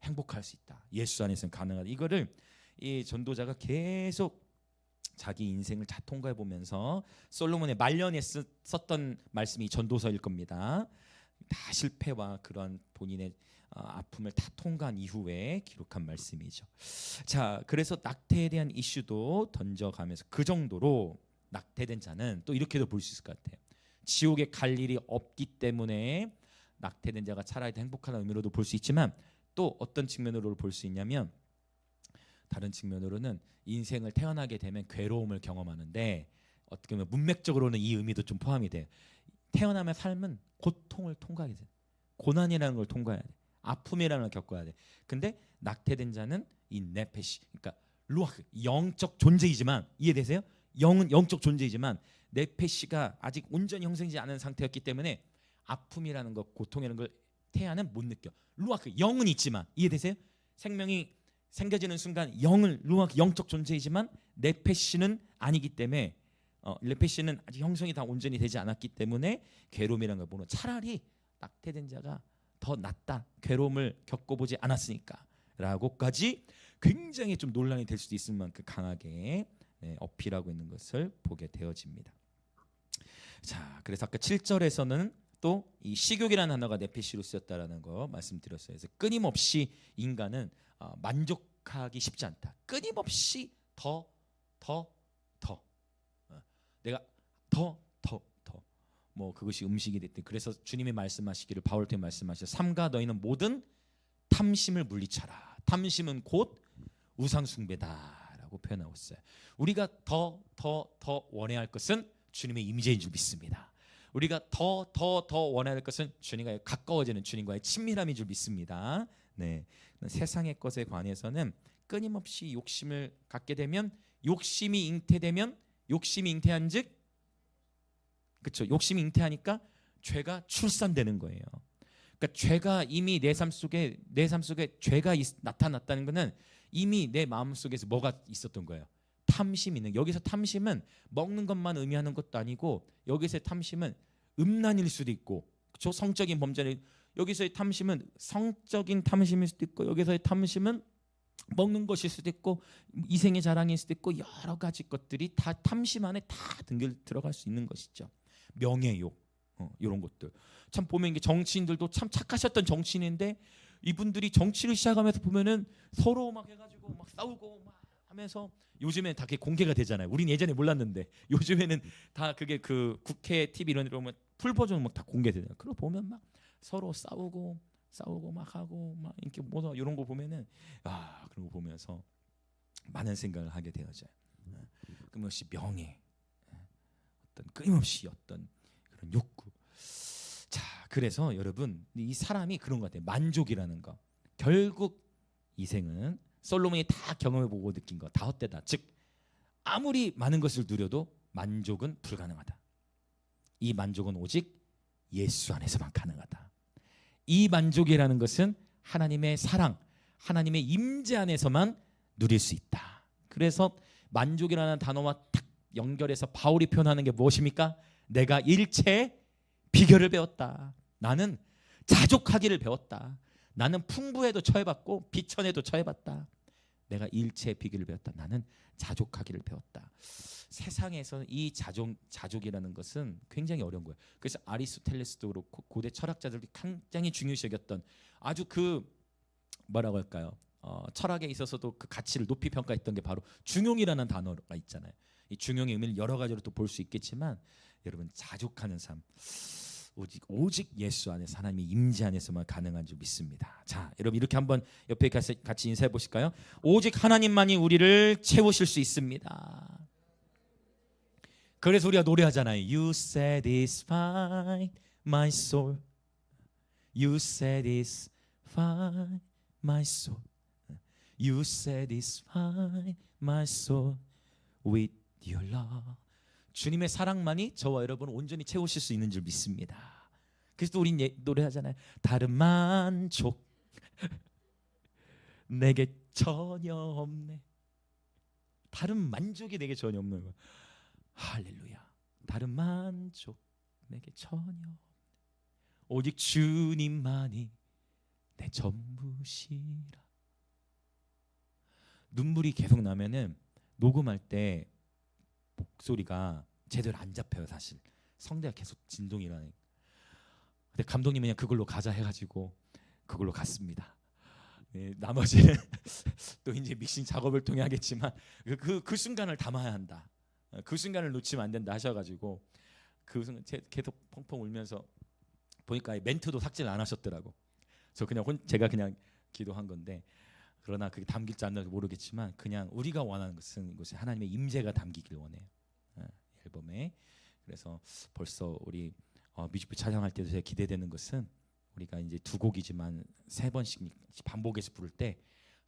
행복할 수 있다. 예수 안에서는 가능하다. 이거를 이 전도자가 계속 자기 인생을 다 통과해 보면서 솔로몬의 말년에 썼던 말씀이 전도서일 겁니다. 다 실패와 그런 본인의 아픔을 다 통과한 이후에 기록한 말씀이죠. 자, 그래서 낙태에 대한 이슈도 던져가면서 그 정도로 낙태된 자는 또 이렇게도 볼 수 있을 것 같아요. 지옥에 갈 일이 없기 때문에 낙태된 자가 차라리 더 행복하다는 의미로도 볼 수 있지만 또 어떤 측면으로 볼 수 있냐면 다른 측면으로는 인생을 태어나게 되면 괴로움을 경험하는데 어떻게 보면 문맥적으로는 이 의미도 좀 포함이 돼요. 태어나면 삶은 고통을 통과해야 돼. 고난이라는 걸 통과해야 돼. 아픔이라는 걸 겪어야 돼. 근데 낙태된 자는 이 네페시, 그러니까 루아흐, 영적 존재이지만 이해되세요? 영은 영적 존재이지만 네페시가 아직 온전히 형성되지 않은 상태였기 때문에 아픔이라는 것, 고통이라는 걸 태아는 못 느껴. 루아흐, 영은 있지만 이해되세요? 생명이 생겨지는 순간 영을 루아흐, 영적 존재이지만 네페시는 아니기 때문에 네페시는 아직 형성이 다 온전히 되지 않았기 때문에 괴로움이라는 걸 보는 차라리 낙태된 자가 더 낫다. 괴로움을 겪어보지 않았으니까 라고까지 굉장히 좀 논란이 될 수도 있을 만큼 강하게 어필하고 있는 것을 보게 되어집니다. 자, 그래서 아까 7절에서는 또 이 식욕이라는 단어가 네피시로 쓰였다라는 거 말씀드렸어요. 그래서 끊임없이 인간은 만족하기 쉽지 않다. 끊임없이 더 내가 더 뭐 그것이 음식이 됐든. 그래서 주님이 말씀하시기를, 바울 통해 말씀하시죠. 삼가 너희는 모든 탐심을 물리쳐라. 탐심은 곧 우상 숭배다라고 표현하고 있어요. 우리가 더 원해야 할 것은 주님의 임재인 줄 믿습니다. 우리가 더 원해야 할 것은 주님과 가까워지는 주님과의 친밀함인 줄 믿습니다. 네, 세상의 것에 관해서는 끊임없이 욕심을 갖게 되면, 욕심이 잉태한즉, 그렇죠? 욕심이 잉태하니까 죄가 출산되는 거예요. 그러니까 죄가 이미 내 삶 속에 죄가 나타났다는 것은 이미 내 마음 속에서 뭐가 있었던 거예요? 탐심이 있는. 여기서 탐심은 먹는 것만 의미하는 것도 아니고, 여기서의 탐심은 음란일 수도 있고, 그렇죠? 성적인 범죄를, 여기서의 탐심은 성적인 탐심일 수도 있고, 여기서의 탐심은 먹는 것일 수도 있고, 이생의 자랑일 수도 있고, 여러 가지 것들이 다 탐심 안에 다 들어갈 수 있는 것이죠. 명예욕, 이런 것들. 참 보면 이게 정치인들도 참 착하셨던 정치인인데, 이분들이 정치를 시작하면서 보면은 서로 막 해가지고 막 싸우고 막 하면서, 요즘엔 다 그게 공개가 되잖아요. 우린 예전에 몰랐는데 요즘에는 다 그게 그 국회 TV 이런 데 보면 풀 버전 막 다 공개되잖아요. 그거 보면 막 서로 싸우고 막 하고 막 이렇게 뭐 이런 거 보면은 그런 거 보면서 많은 생각을 하게 되어져요. 끊임없이 명예, 어떤 끊임없이 어떤 그런 욕구. 자, 그래서 여러분, 이 사람이 그런 것 같아요. 만족이라는 거. 결국 이 생은 솔로몬이 다 경험해보고 느낀 거 다 헛되다. 즉 아무리 많은 것을 누려도 만족은 불가능하다. 이 만족은 오직 예수 안에서만 가능하다. 이 만족이라는 것은 하나님의 사랑, 하나님의 임재 안에서만 누릴 수 있다. 그래서 만족이라는 단어와 딱 연결해서 바울이 표현하는 게 무엇입니까? 내가 일체의 비결을 배웠다. 나는 자족하기를 배웠다. 나는 풍부에도 처해봤고 비천에도 처해봤다. 내가 일체의 비결을 배웠다. 나는 자족하기를 배웠다. 세상에서 이 자족이라는 것은 굉장히 어려운 거예요. 그래서 아리스토텔레스도 그렇고 고대 철학자들이 굉장히 중요시 여겼던, 아주 그 뭐라고 할까요? 철학에 있어서도 그 가치를 높이 평가했던 게 바로 중용이라는 단어가 있잖아요. 이 중용의 의미를 여러 가지로 또 볼 수 있겠지만, 여러분, 자족하는 삶 오직 예수 안에서, 하나님의 임재 안에서만 가능한 줄 믿습니다. 자, 여러분 이렇게 한번 옆에 같이 인사해 보실까요? 오직 하나님만이 우리를 채우실 수 있습니다. 그래서 우리가 노래하잖아요. You satisfy my soul. You satisfy my soul. You satisfy my soul with your love. 주님의 사랑만이 저와 여러분을 온전히 채우실 수 있는 줄 믿습니다. 그래서 우린 노래하잖아요. 다른 만족 내게 전혀 없네. 다른 만족이 내게 전혀 없는 거야. 할렐루야. 다른 만족 내게 전혀 없네. 오직 주님만이 내 전부시라. 눈물이 계속 나면은 녹음할 때 목소리가 제대로 안 잡혀요. 사실 성대가 계속 진동이 일어나니까. 근데 감독님이 그냥 그걸로 가자 해가지고 그걸로 갔습니다. 네, 나머지는 또 이제 믹싱 작업을 통해 하겠지만 그 순간을 담아야 한다. 그 순간을 놓치면 안 된다 하셔가지고 그 순간 계속 펑펑 울면서 보니까 멘트도 삭제를 안 하셨더라고. 제가 그냥 기도한 건데, 그러나 그게 담길지 안 담길지 모르겠지만 그냥 우리가 원하는 것은 이곳에 하나님의 임재가 담기길 원해요. 앨범에. 그래서 벌써 우리 뮤직비디오 촬영할 때도 제가 기대되는 것은, 우리가 이제 두 곡이지만 세 번씩 반복해서 부를 때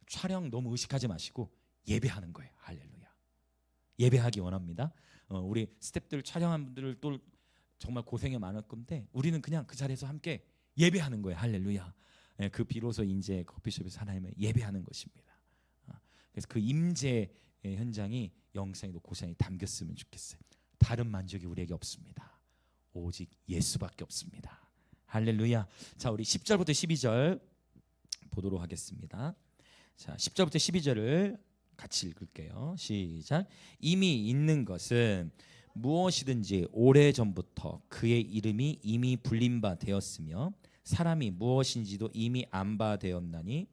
촬영 너무 의식하지 마시고 예배하는 거예요. 할렐루야. 예배하기 원합니다. 우리 스태프들 촬영한 분들을 또 정말 고생이 많을 건데, 우리는 그냥 그 자리에서 함께 예배하는 거예요. 할렐루야. 그 비로소 이제 커피숍에서 하나님을 예배하는 것입니다. 그래서 그 임재의 현장이 영상에도 고상이 담겼으면 좋겠어요. 다른 만족이 우리에게 없습니다. 오직 예수밖에 없습니다. 할렐루야. 자, 우리 10절부터 12절 보도록 하겠습니다. 자, 10절부터 12절을 같이 읽을게요. 시작. 이미 있는 것은 무엇이든지 오래전부터 그의 이름이 이미 불린 바 되었으며 사람이 무엇인지도 이미 안 바 되었나니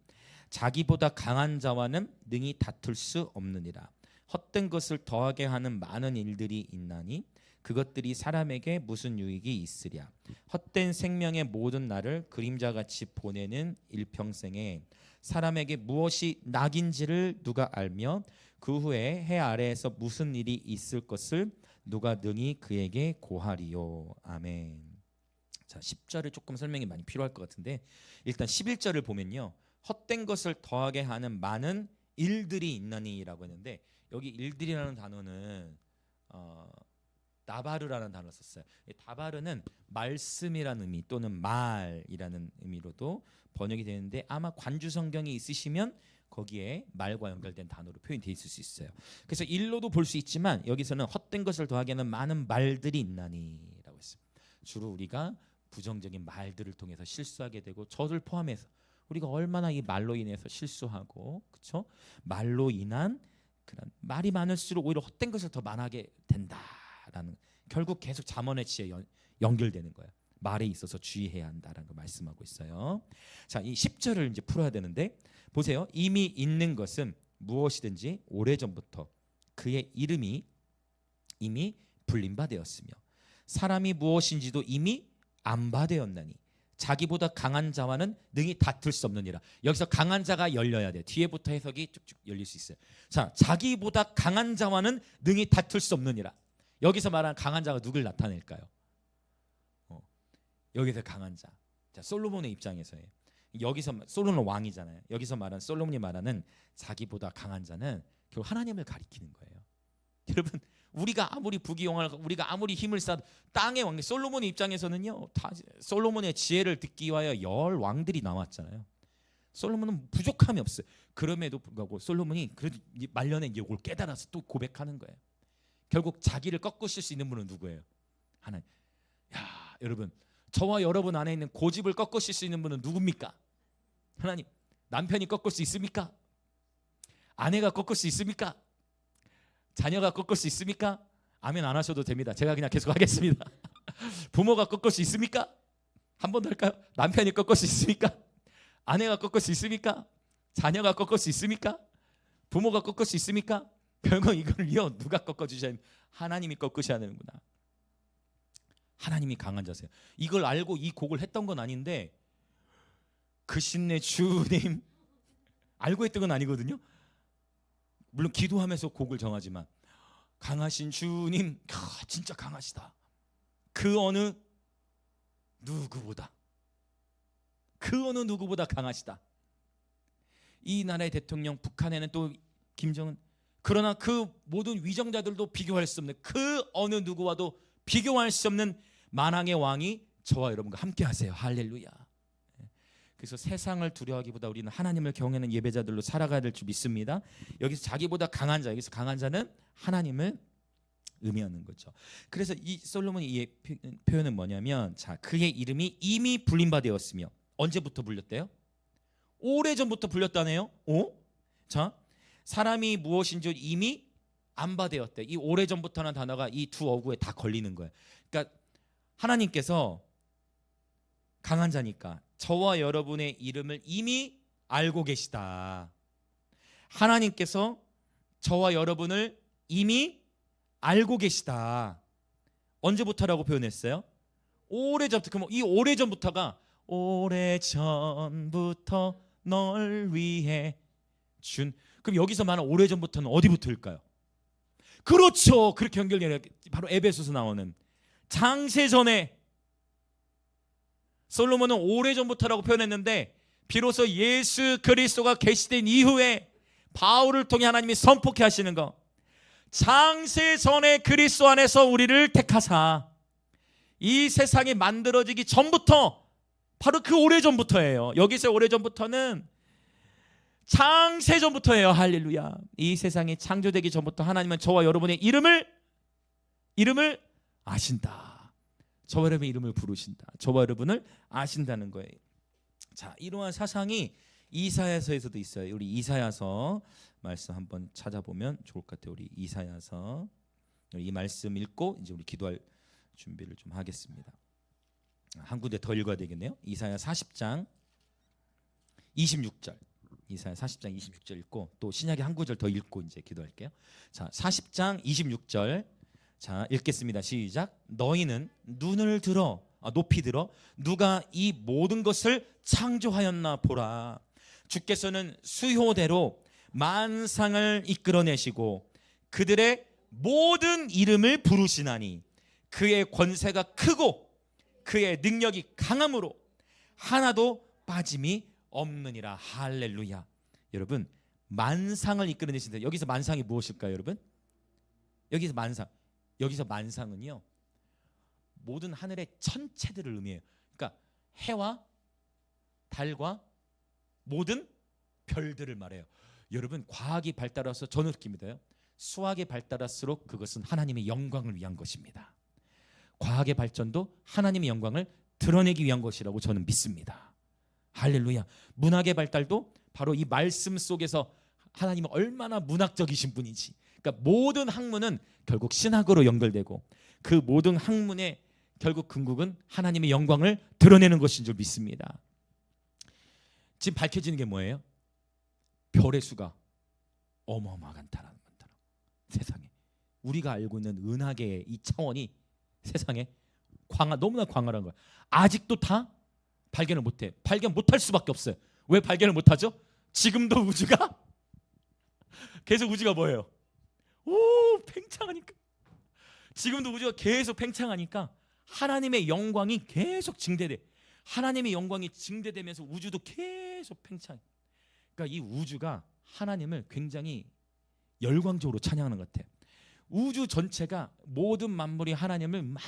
자기보다 강한 자와는 능히 다툴 수 없느니라. 헛된 것을 더하게 하는 많은 일들이 있나니 그것들이 사람에게 무슨 유익이 있으랴. 헛된 생명의 모든 날을 그림자같이 보내는 일평생에 사람에게 무엇이 낙인지를 누가 알며 그 후에 해 아래에서 무슨 일이 있을 것을 누가 능히 그에게 고하리요. 아멘. 자, 10절에 조금 설명이 많이 필요할 것 같은데 일단 11절을 보면요, 헛된 것을 더하게 하는 많은 일들이 있나니라고 했는데 여기 일들이라는 단어는 다바르라는 단어를 썼어요. 다바르는 말씀이라는 의미 또는 말이라는 의미로도 번역이 되는데 아마 관주 성경이 있으시면 거기에 말과 연결된 단어로 표현되어 있을 수 있어요. 그래서 일로도 볼 수 있지만 여기서는 헛된 것을 더하게 하는 많은 말들이 있나니라고 했어요. 주로 우리가 부정적인 말들을 통해서 실수하게 되고 저를 포함해서 우리가 얼마나 이 말로 인해서 실수하고 그렇죠? 말로 인한 그런 말이 많을수록 오히려 헛된 것을 더 말하게 된다라는, 결국 계속 잠언의 지혜에 연결되는 거예요. 말에 있어서 주의해야 한다라는 걸 말씀하고 있어요. 자, 이 10절을 이제 풀어야 되는데 보세요. 이미 있는 것은 무엇이든지 오래전부터 그의 이름이 이미 불린 바 되었으며 사람이 무엇인지도 이미 안 바 되었나니 자기보다 강한 자와는 능히 다툴 수 없느니라. 여기서 강한 자가 열려야 돼. 뒤에부터 해석이 쭉쭉 열릴 수 있어요. 자, 자기보다 강한 자와는 능히 다툴 수 없느니라. 여기서 말하는 강한 자가 누굴 나타낼까요? 여기서 강한 자. 자, 솔로몬의 입장에서예요. 여기서 솔로몬은 왕이잖아요. 여기서 말하는 솔로몬이 말하는 자기보다 강한 자는 결국 하나님을 가리키는 거예요. 여러분, 우리가 아무리 부귀영화를 우리가 아무리 힘을 쌓아도 땅의 왕, 솔로몬의 입장에서는요, 다 솔로몬의 지혜를 듣기 위하여 10 왕들이 나왔잖아요. 솔로몬은 부족함이 없어요. 그럼에도 불구하고 솔로몬이 그래도 말년에 이걸 깨달아서 또 고백하는 거예요. 결국 자기를 꺾으실 수 있는 분은 누구예요? 하나님. 야, 여러분, 저와 여러분 안에 있는 고집을 꺾으실 수 있는 분은 누굽니까? 하나님. 남편이 꺾을 수 있습니까? 아내가 꺾을 수 있습니까? 자녀가 꺾을 수 있습니까? 아멘 안 하셔도 됩니다. 제가 그냥 계속 하겠습니다. 부모가 꺾을 수 있습니까? 한 번 더 할까요? 남편이 꺾을 수 있습니까? 아내가 꺾을 수 있습니까? 자녀가 꺾을 수 있습니까? 부모가 꺾을 수 있습니까? 결국 이걸요, 누가 꺾어주셔야 합니까? 하나님이 꺾으셔야 되는구나. 하나님이 강한 자세요. 이걸 알고 이 곡을 했던 건 아닌데 크신 내 주님 알고 했던 건 아니거든요. 물론 기도하면서 곡을 정하지만 강하신 주님, 진짜 강하시다. 그 어느 누구보다 강하시다. 이 나라의 대통령, 북한에는 또 김정은, 그러나 그 모든 위정자들도 비교할 수 없는, 그 어느 누구와도 비교할 수 없는 만왕의 왕이 저와 여러분과 함께 하세요. 할렐루야. 그래서 세상을 두려워하기보다 우리는 하나님을 경외하는 예배자들로 살아가야 될 줄 믿습니다. 여기서 자기보다 강한 자, 여기서 강한 자는 하나님을 의미하는 거죠. 그래서 이 솔로몬의 이 표현은 뭐냐면, 자, 그의 이름이 이미 불린 바 되었으며, 언제부터 불렸대요? 오래전부터 불렸다네요. 자, 사람이 무엇인지 이미 안 바 되었대. 이 오래전부터라는 단어가 이 두 어구에 다 걸리는 거예요. 그러니까 하나님께서 강한 자니까 저와 여러분의 이름을 이미 알고 계시다. 하나님께서 저와 여러분을 이미 알고 계시다. 언제부터라고 표현했어요? 오래전부터. 그럼 이 오래전부터가 오래전부터 널 위해 준. 그럼 여기서 말하는 오래전부터는 어디부터일까요? 그렇죠. 그렇게 연결되는 바로 에베소서 나오는 장세전에. 솔로몬은 오래전부터라고 표현했는데 비로소 예수 그리스도가 계시된 이후에 바울을 통해 하나님이 선포케 하시는 거, 장세전에 그리스도 안에서 우리를 택하사 이 세상이 만들어지기 전부터, 바로 그 오래전부터예요. 여기서 오래전부터는 장세전부터예요. 할렐루야. 이 세상이 창조되기 전부터 하나님은 저와 여러분의 이름을 아신다. 저와 여러분의 이름을 부르신다. 저와 여러분을 아신다는 거예요. 자, 이러한 사상이 이사야서에서도 있어요. 우리 이사야서 말씀 한번 찾아보면 좋을 것 같아요. 우리 이사야서 이 말씀 읽고 이제 우리 기도할 준비를 좀 하겠습니다. 한 군데 더 읽어야 되겠네요. 이사야 40장 26절. 이사야 40장 26절 읽고 또 신약의 한 구절 더 읽고 이제 기도할게요. 자, 40장 26절. 자, 읽겠습니다. 시작. 너희는 눈을 들어 높이 들어 누가 이 모든 것을 창조하였나 보라. 주께서는 수효대로 만상을 이끌어내시고 그들의 모든 이름을 부르시나니 그의 권세가 크고 그의 능력이 강함으로 하나도 빠짐이 없느니라. 할렐루야. 여러분, 만상을 이끌어내신다. 여기서 만상이 무엇일까요, 여러분? 여기서 만상은요, 모든 하늘의 천체들을 의미해요. 그러니까 해와 달과 모든 별들을 말해요. 여러분, 과학이 발달해서 저는 느낍니다요. 수학이 발달할수록 그것은 하나님의 영광을 위한 것입니다. 과학의 발전도 하나님의 영광을 드러내기 위한 것이라고 저는 믿습니다. 할렐루야. 문학의 발달도 바로 이 말씀 속에서 하나님은 얼마나 문학적이신 분인지. 그러니까 모든 학문은 결국 신학으로 연결되고 그 모든 학문의 결국 궁극은 하나님의 영광을 드러내는 것인 줄 믿습니다. 지금 밝혀지는 게 뭐예요? 별의 수가 어마어마하다는 거다. 세상에 우리가 알고 있는 은하계의 이 차원이 세상에 너무나 광활한 거야. 아직도 다 발견을 못해. 발견 못할 수밖에 없어요. 왜 발견을 못하죠? 지금도 우주가 계속 우주가 뭐예요? 팽창하니까. 지금도 우주가 계속 팽창하니까 하나님의 영광이 계속 증대돼. 하나님의 영광이 증대되면서 우주도 계속 팽창해. 그러니까 이 우주가 하나님을 굉장히 열광적으로 찬양하는 것 같아요. 우주 전체가 모든 만물이 하나님을 막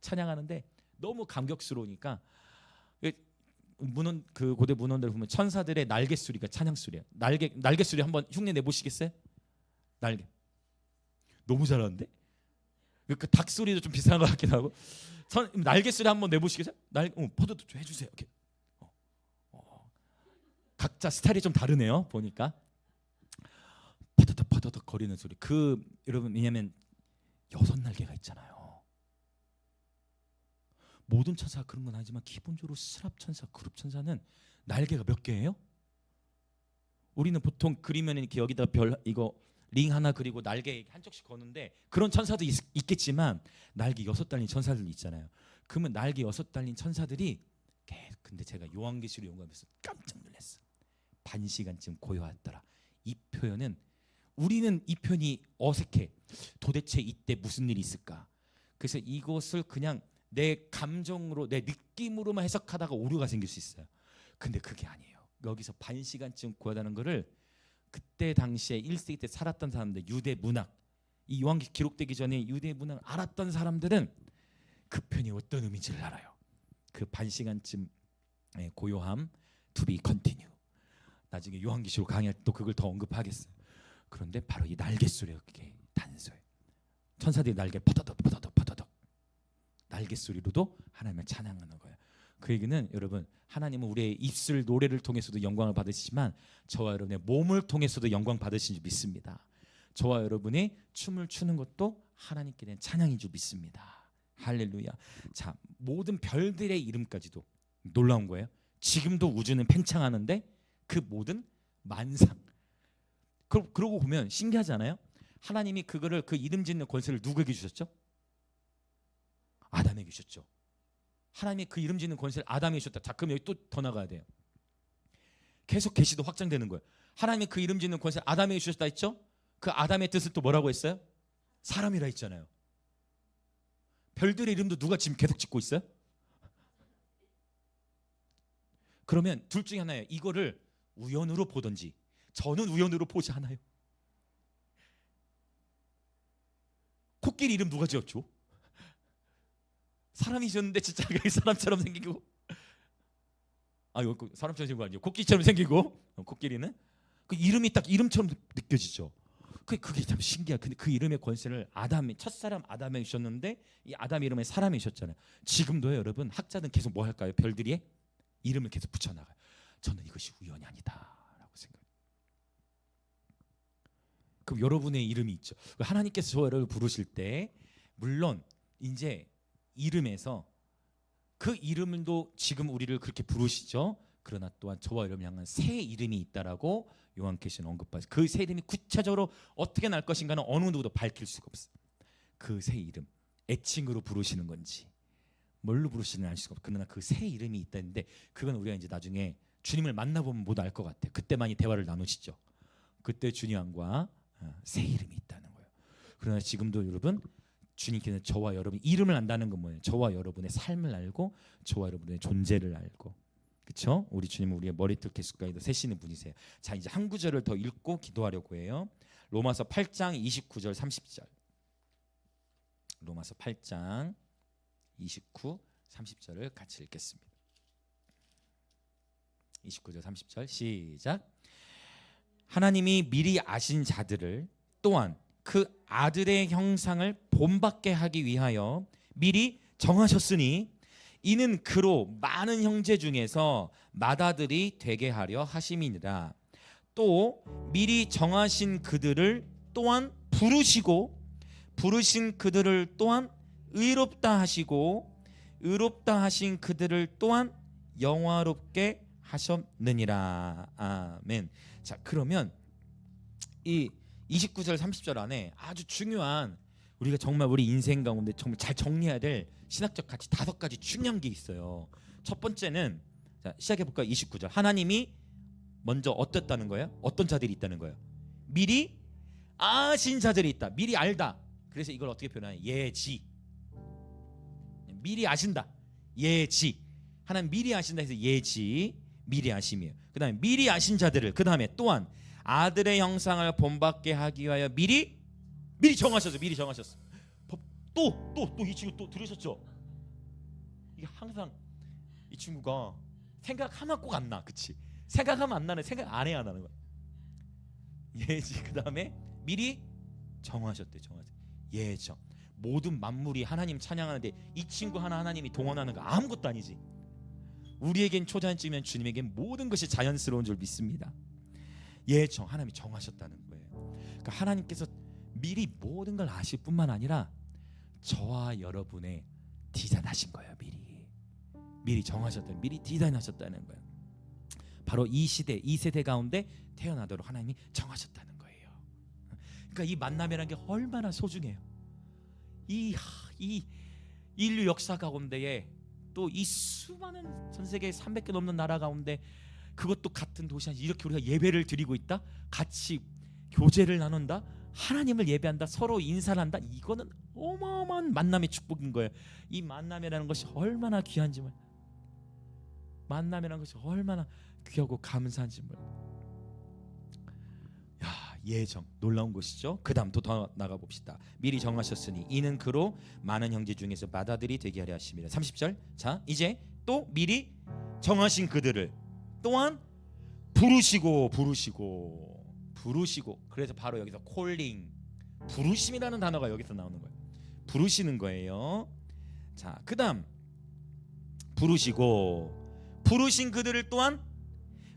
찬양하는데 너무 감격스러우니까 그 고대 문헌들 보면 천사들의 날개 소리가 찬양 소리야. 날개 소리 한번 흉내 내 보시겠어요? 날개. 너무 잘하는데? 그 닭 소리도 좀 비슷한 것 같기도 하고. 날개 소리 한번 내 보시겠어요? 포도도 좀 해주세요. 이렇게. 각자 스타일이 좀 다르네요. 보니까 퍼더덕 거리는 소리. 여러분, 왜냐면 6날개가 있잖아요. 모든 천사가 그런 건 아니지만 기본적으로 스랍천사, 그룹천사는 날개가 몇 개예요? 우리는 보통 그리면 이렇게 여기다 링 하나 그리고 날개 한쪽씩 거는데 그런 천사도 있겠지만 날개 6 달린 천사들도 있잖아요. 그러면 날개 6 달린 천사들이 근데 제가 요한계시록 연구하면서 깜짝 놀랐어. 반 시간쯤 고요하더라. 이 표현은 우리는 이 표현이 어색해. 도대체 이때 무슨 일이 있을까? 그래서 이것을 그냥 내 감정으로 내 느낌으로만 해석하다가 오류가 생길 수 있어요. 근데 그게 아니에요. 여기서 반 시간쯤 고요하다는 거를 그때 당시에 1세기 때 살았던 사람들, 유대 문학, 이 요한계시록 기록되기 전에 유대 문학을 알았던 사람들은 그 표현이 어떤 의미인지를 알아요. 그 반 시간쯤 고요함, to be continue. 나중에 요한계시록 강의할 때 또 그걸 더 언급하겠어요. 그런데 바로 이 날개 소리가 그게 단서예요. 천사들이 날개 퍼더덕 날개 소리로도 하나님을 찬양하는 거예요. 그 얘기는 여러분, 하나님은 우리의 입술 노래를 통해서도 영광을 받으시지만 저와 여러분의 몸을 통해서도 영광 받으신 줄 믿습니다. 저와 여러분이 춤을 추는 것도 하나님께 대한 찬양인 줄 믿습니다. 할렐루야. 자, 모든 별들의 이름까지도 놀라운 거예요. 지금도 우주는 팽창하는데 그 모든 만상. 그러고 보면 신기하지 않아요? 하나님이 그거를 그 이름 짓는 권세를 누구에게 주셨죠? 아담에게 주셨죠. 하나님이 그 이름 짓는 권세를 아담에게 주셨다. 자, 그럼 여기 또 더 나가야 돼요. 계속 계시도 확장되는 거예요. 하나님이 그 이름 짓는 권세를 아담에게 주셨다 했죠? 그 아담의 뜻을 또 뭐라고 했어요? 사람이라 했잖아요. 별들의 이름도 누가 지금 계속 짓고 있어요? 그러면 둘 중에 하나예요. 이거를 우연으로 보든지. 저는 우연으로 보지 않아요. 코끼리 이름 누가 지었죠? 사람이 지었는데 진짜 사람처럼 생기고, 이거 사람처럼 생긴 거 아니에요. 코끼리처럼 생기고, 코끼리는 그 이름이 딱 이름처럼 느껴지죠. 그게 참 신기해요. 근데 그 이름의 권세를 첫사람 아담에게 주셨는데 이 아담 이름에 사람이 주셨잖아요. 지금도요, 여러분, 학자들은 계속 뭐 할까요? 별들이 이름을 계속 붙여나가요. 저는 이것이 우연이 아니다라고 생각해요. 그럼 여러분의 이름이 있죠. 하나님께서 저와 여러분을 부르실 때 물론 이제 이름에서 그 이름도 지금 우리를 그렇게 부르시죠. 그러나 또한 저와 여러분을 향한 새 이름이 있다라고 요한계시는 언급하죠. 그 새 이름이 구체적으로 어떻게 날 것인가는 어느 누구도 밝힐 수가 없어요. 그 새 이름, 애칭으로 부르시는 건지 뭘로 부르시는지 알 수가 없어요. 그러나 그 새 이름이 있다는데 그건 우리가 이제 나중에 주님을 만나보면 모두 알 것 같아요. 그때만이 대화를 나누시죠. 그때 주님과 새 이름이 있다는 거예요. 그러나 지금도 여러분 주님께는 저와 여러분 이름을 안다는 건 뭐예요? 저와 여러분의 삶을 알고 저와 여러분의 존재를 알고, 그렇죠? 우리 주님은 우리의 머리털 개수까지도 세시는 분이세요. 자, 이제 한 구절을 더 읽고 기도하려고 해요. 로마서 8장 29절 30절. 로마서 8장 29, 30절을 같이 읽겠습니다. 29절 30절 시작. 하나님이 미리 아신 자들을 또한 그 아들의 형상을 본받게 하기 위하여 미리 정하셨으니 이는 그로 많은 형제 중에서 맏아들이 되게 하려 하심이니라. 또 미리 정하신 그들을 또한 부르시고 부르신 그들을 또한 의롭다 하시고 의롭다 하신 그들을 또한 영화롭게 하셨느니라. 아멘. 자, 그러면 이 29절 30절 안에 아주 중요한 우리가 정말 우리 인생 가운데 정말 잘 정리해야 될 신학적 가치 5가지 중요한 게 있어요. 첫 번째는 자, 시작해 볼까요? 29절. 하나님이 먼저 어땠다는 거예요? 어떤 자들이 있다는 거예요? 미리 아신 자들이 있다. 미리 알다. 그래서 이걸 어떻게 표현하냐? 예지. 미리 아신다. 예지. 하나님 미리 아신다 해서 예지. 미리 아심이에요. 그 다음에 미리 아신 자들을 그 다음에 또한 아들의 형상을 본받게 하기 위하여 미리 정하셨어요. 미리 정하셨어. 또 이 친구 또 들으셨죠? 이게 항상 이 친구가 생각하면 꼭 안 나, 그치? 생각하면 안 나는 생각 안 해야 나는 거야. 예지. 그 다음에 미리 정하셨대. 예정. 모든 만물이 하나님 찬양하는데 이 친구 하나 하나님이 동원하는 거 아무것도 아니지. 우리에겐 초자연쯤이면 주님에겐 모든 것이 자연스러운 줄 믿습니다. 예정. 하나님이 정하셨다는 거예요. 그러니까 하나님께서 미리 모든 걸 아실 뿐만 아니라 저와 여러분의 디자인하신 거예요. 미리 정하셨다는, 미리 디자인하셨다는 거예요. 바로 이 시대, 이 세대 가운데 태어나도록 하나님이 정하셨다는 거예요. 그러니까 이 만남이라는 게 얼마나 소중해요. 이 인류 역사 가운데에 또 이 수많은 전 세계 300개 넘는 나라 가운데 그것도 같은 도시 안에 이렇게 우리가 예배를 드리고 있다, 같이 교제를 나눈다, 하나님을 예배한다, 서로 인사를 한다. 이거는 어마어마한 만남의 축복인 거예요. 이 만남이라는 것이 얼마나 귀한지 몰라요. 만남이라는 것이 얼마나 귀하고 감사한지 몰라요. 예정, 놀라운 것이죠. 그 다음 또 더 나가 봅시다. 미리 정하셨으니 이는 그로 많은 형제 중에서 맏아들이 되게 하려 하심이라. 30절. 자, 이제 또 미리 정하신 그들을 또한 부르시고. 그래서 바로 여기서 콜링, 부르심이라는 단어가 여기서 나오는 거예요. 부르시는 거예요. 자, 그 다음 부르신 그들을 또한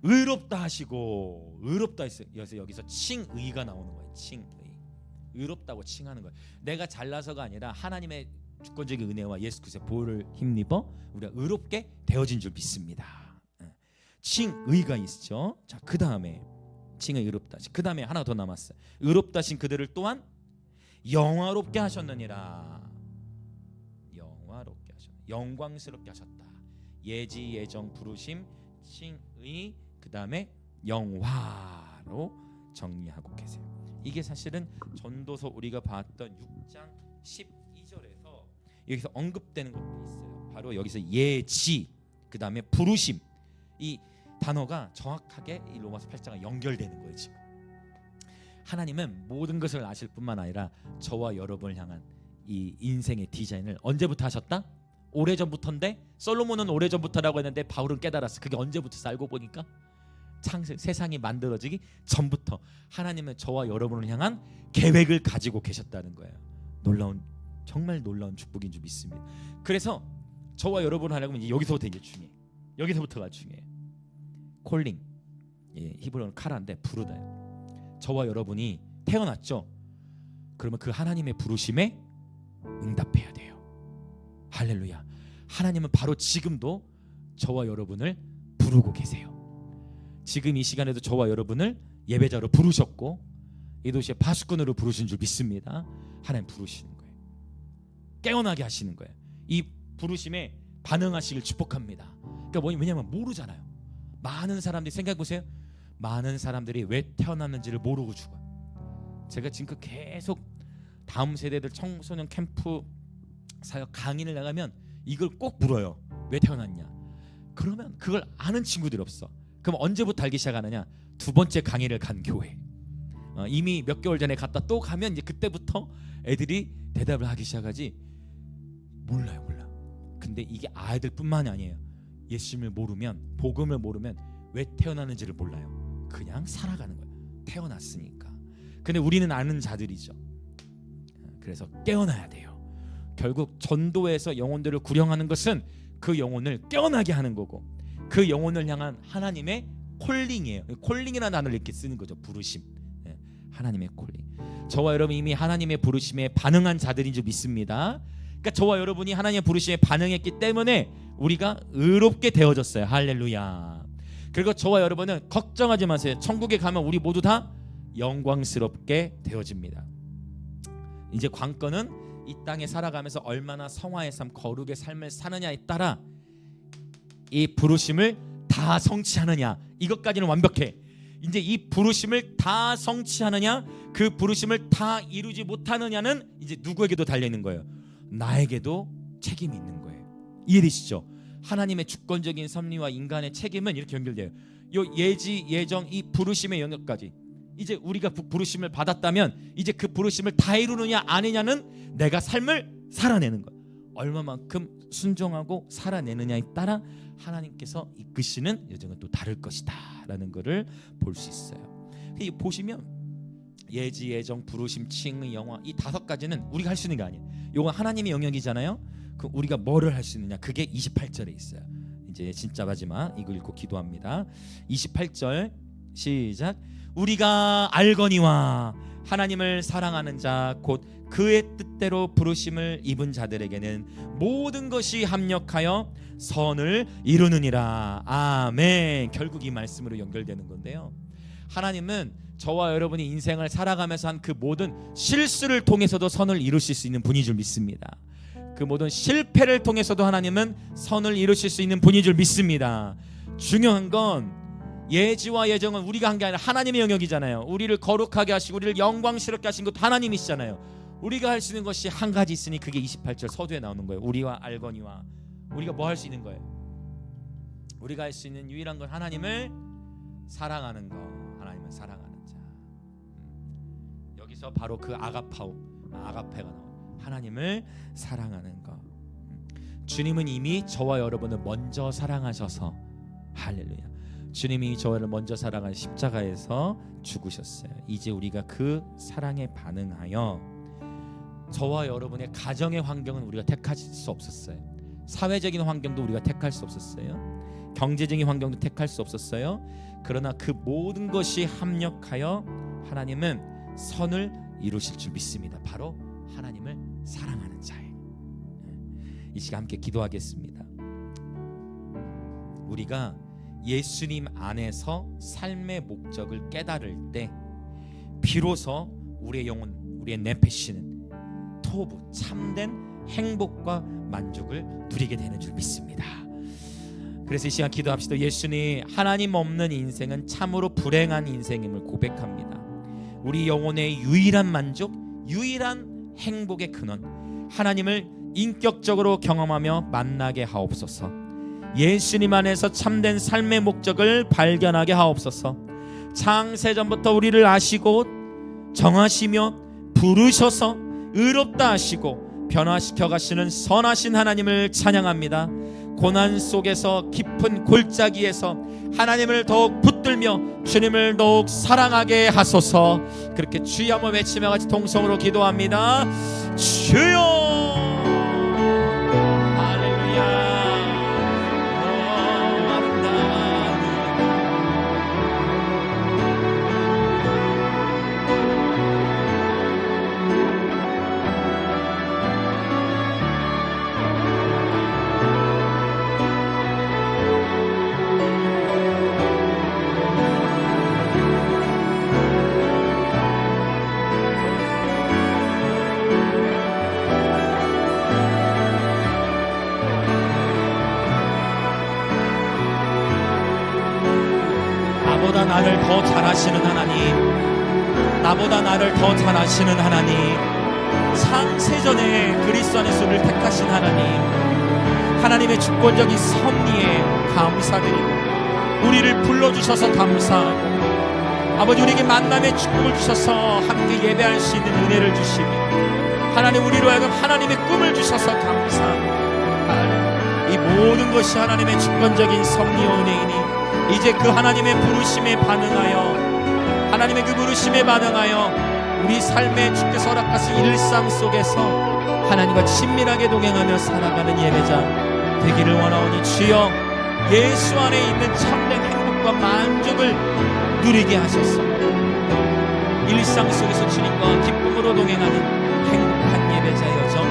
의롭다 하시고. 의롭다 했어요. 여기서 칭의가 나오는 거예요. 칭의. 의롭다고 칭하는 거예요. 내가 잘나서가 아니라 하나님의 주권적인 은혜와 예수 그리스도의 보혈을 힘입어 우리가 의롭게 되어진 줄 믿습니다. 칭의가 있죠. 자, 그 다음에 칭의 의롭다. 그 다음에 하나 더 남았어요. 의롭다 하신 그들을 또한 영화롭게 하셨느니라. 영화롭게 하셨다. 영광스럽게 하셨다. 예지, 예정, 부르심, 칭의, 그 다음에 영화로 정리하고 계세요. 이게 사실은 전도서 우리가 봤던 6장 12절에서 여기서 언급되는 것들이 있어요. 바로 여기서 예지, 그 다음에 부르심, 이 단어가 정확하게 이 로마서 8장과 연결되는 거예요. 지금 하나님은 모든 것을 아실 뿐만 아니라 저와 여러분을 향한 이 인생의 디자인을 언제부터 하셨다? 오래전부터인데, 솔로몬은 오래전부터라고 했는데 바울은 깨달았어. 그게 언제부터 알고 보니까 세상이 만들어지기 전부터 하나님은 저와 여러분을 향한 계획을 가지고 계셨다는 거예요. 정말 놀라운 축복인 줄 믿습니다. 그래서 저와 여러분을 하려면 여기서부터 이제 중요해. 여기서부터가 중요해요. 콜링, 히브리어는 카라인데 부르다요. 저와 여러분이 태어났죠. 그러면 그 하나님의 부르심에 응답해야 돼요. 할렐루야. 하나님은 바로 지금도 저와 여러분을 부르고 계세요. 지금 이 시간에도 저와 여러분을 예배자로 부르셨고 이 도시의 파수꾼으로 부르신 줄 믿습니다. 하나님 부르시는 거예요. 깨어나게 하시는 거예요. 이 부르심에 반응하시길 축복합니다. 그러니까 왜냐면 모르잖아요. 많은 사람들이 생각해보세요. 많은 사람들이 왜 태어났는지를 모르고 죽어요. 제가 지금 계속 다음 세대들 청소년 캠프 사역 강의를 나가면 이걸 꼭 물어요. 왜 태어났냐? 그러면 그걸 아는 친구들이 없어. 그럼 언제부터 알기 시작하느냐? 두 번째 강의를 간 교회. 이미 몇 개월 전에 갔다 또 가면 이제 그때부터 애들이 대답을 하기 시작하지. 몰라. 근데 이게 아이들뿐만이 아니에요. 예수님을 모르면, 복음을 모르면 왜 태어나는지를 몰라요. 그냥 살아가는 거예요. 태어났으니까. 근데 우리는 아는 자들이죠. 그래서 깨어나야 돼요. 결국 전도에서 영혼들을 구령하는 것은 그 영혼을 깨어나게 하는 거고, 그 영혼을 향한 하나님의 콜링이에요. 콜링이라는 단어를 이렇게 쓰는 거죠. 부르심. 하나님의 콜링. 저와 여러분이 이미 하나님의 부르심에 반응한 자들인 줄 믿습니다. 그러니까 저와 여러분이 하나님의 부르심에 반응했기 때문에 우리가 의롭게 되어졌어요. 할렐루야. 그리고 저와 여러분은 걱정하지 마세요. 천국에 가면 우리 모두 다 영광스럽게 되어집니다. 이제 관건은 이 땅에 살아가면서 얼마나 성화의 삶, 거룩의 삶을 사느냐에 따라 이 부르심을 다 성취하느냐, 이것까지는 완벽해. 이제 이 부르심을 다 성취하느냐, 그 부르심을 다 이루지 못하느냐는 이제 누구에게도 달려있는 거예요. 나에게도 책임이 있는 거예요. 이해되시죠? 하나님의 주권적인 섭리와 인간의 책임은 이렇게 연결돼요. 요 예지, 예정, 이 부르심의 영역까지 이제 우리가 부르심을 받았다면 이제 그 부르심을 다 이루느냐 아니냐는 내가 삶을 살아내는 거예요. 얼마만큼 순종하고 살아내느냐에 따라 하나님께서 이끄시는 여정은 또 다를 것이다 라는 것을 볼 수 있어요. 보시면 예지, 예정, 부르심, 칭의, 영화, 이 5가지는 우리가 할 수 있는 게 아니에요. 이건 하나님의 영역이잖아요. 그 우리가 뭐를 할 수 있느냐, 그게 28절에 있어요. 이제 진짜 마지막 이거 읽고 기도합니다. 28절 시작. 우리가 알거니와 하나님을 사랑하는 자 곧 그의 뜻대로 부르심을 입은 자들에게는 모든 것이 합력하여 선을 이루느니라. 아멘. 결국 이 말씀으로 연결되는 건데요. 하나님은 저와 여러분이 인생을 살아가면서 한 그 모든 실수를 통해서도 선을 이루실 수 있는 분인 줄 믿습니다. 그 모든 실패를 통해서도 하나님은 선을 이루실 수 있는 분인 줄 믿습니다. 중요한 건 예지와 예정은 우리가 한 게 아니라 하나님의 영역이잖아요. 우리를 거룩하게 하시고 우리를 영광스럽게 하신 것도 하나님이시잖아요. 우리가 할 수 있는 것이 한 가지 있으니 그게 28절 서두에 나오는 거예요. 우리와 알거니와. 우리가 뭐 할 수 있는 거예요? 우리가 할 수 있는 유일한 건 하나님을 사랑하는 거. 하나님을 사랑하는 자. 여기서 바로 그 아가페가 나와요. 하나님을 사랑하는 거. 주님은 이미 저와 여러분을 먼저 사랑하셔서, 할렐루야, 주님이 저를 먼저 사랑한 십자가에서 죽으셨어요. 이제 우리가 그 사랑에 반응하여 저와 여러분의 가정의 환경은 우리가 택할 수 없었어요. 사회적인 환경도 우리가 택할 수 없었어요. 경제적인 환경도 택할 수 없었어요. 그러나 그 모든 것이 합력하여 하나님은 선을 이루실 줄 믿습니다. 바로 하나님을 사랑하는 자예요. 이 시간 함께 기도하겠습니다. 우리가 예수님 안에서 삶의 목적을 깨달을 때 비로소 우리의 영혼, 우리의 네페시는 토부, 참된 행복과 만족을 누리게 되는 줄 믿습니다. 그래서 이 시간 기도합시다. 예수님, 하나님 없는 인생은 참으로 불행한 인생임을 고백합니다. 우리 영혼의 유일한 만족, 유일한 행복의 근원, 하나님을 인격적으로 경험하며 만나게 하옵소서. 예수님 안에서 참된 삶의 목적을 발견하게 하옵소서. 창세전부터 우리를 아시고 정하시며 부르셔서 의롭다 하시고 변화시켜 가시는 선하신 하나님을 찬양합니다. 고난 속에서 깊은 골짜기에서 하나님을 더욱 붙들며 주님을 더욱 사랑하게 하소서. 그렇게 주여 한번 외치며 같이 동성으로 기도합니다. 주여. 더 잘하시는 하나님, 나보다 나를 더 잘하시는 하나님, 창세전에 그리스도 안에서 우리를 택하신 하나님, 하나님의 주권적인 섭리에 감사드리고 우리를 불러주셔서 감사하고 아버지 우리에게 만남의 축복을 주셔서 함께 예배할 수 있는 은혜를 주시며 하나님 우리로 하여금 하나님의 꿈을 주셔서 감사합니다. 이 모든 것이 하나님의 주권적인 섭리와 은혜이니 이제 그 하나님의 부르심에 반응하여 하나님의 그 부르심에 반응하여 우리 삶의 주께서 허락하신 일상 속에서 하나님과 친밀하게 동행하며 살아가는 예배자 되기를 원하오니 주여 예수 안에 있는 참된 행복과 만족을 누리게 하소서. 일상 속에서 주님과 기쁨으로 동행하는 행복한 예배자 여정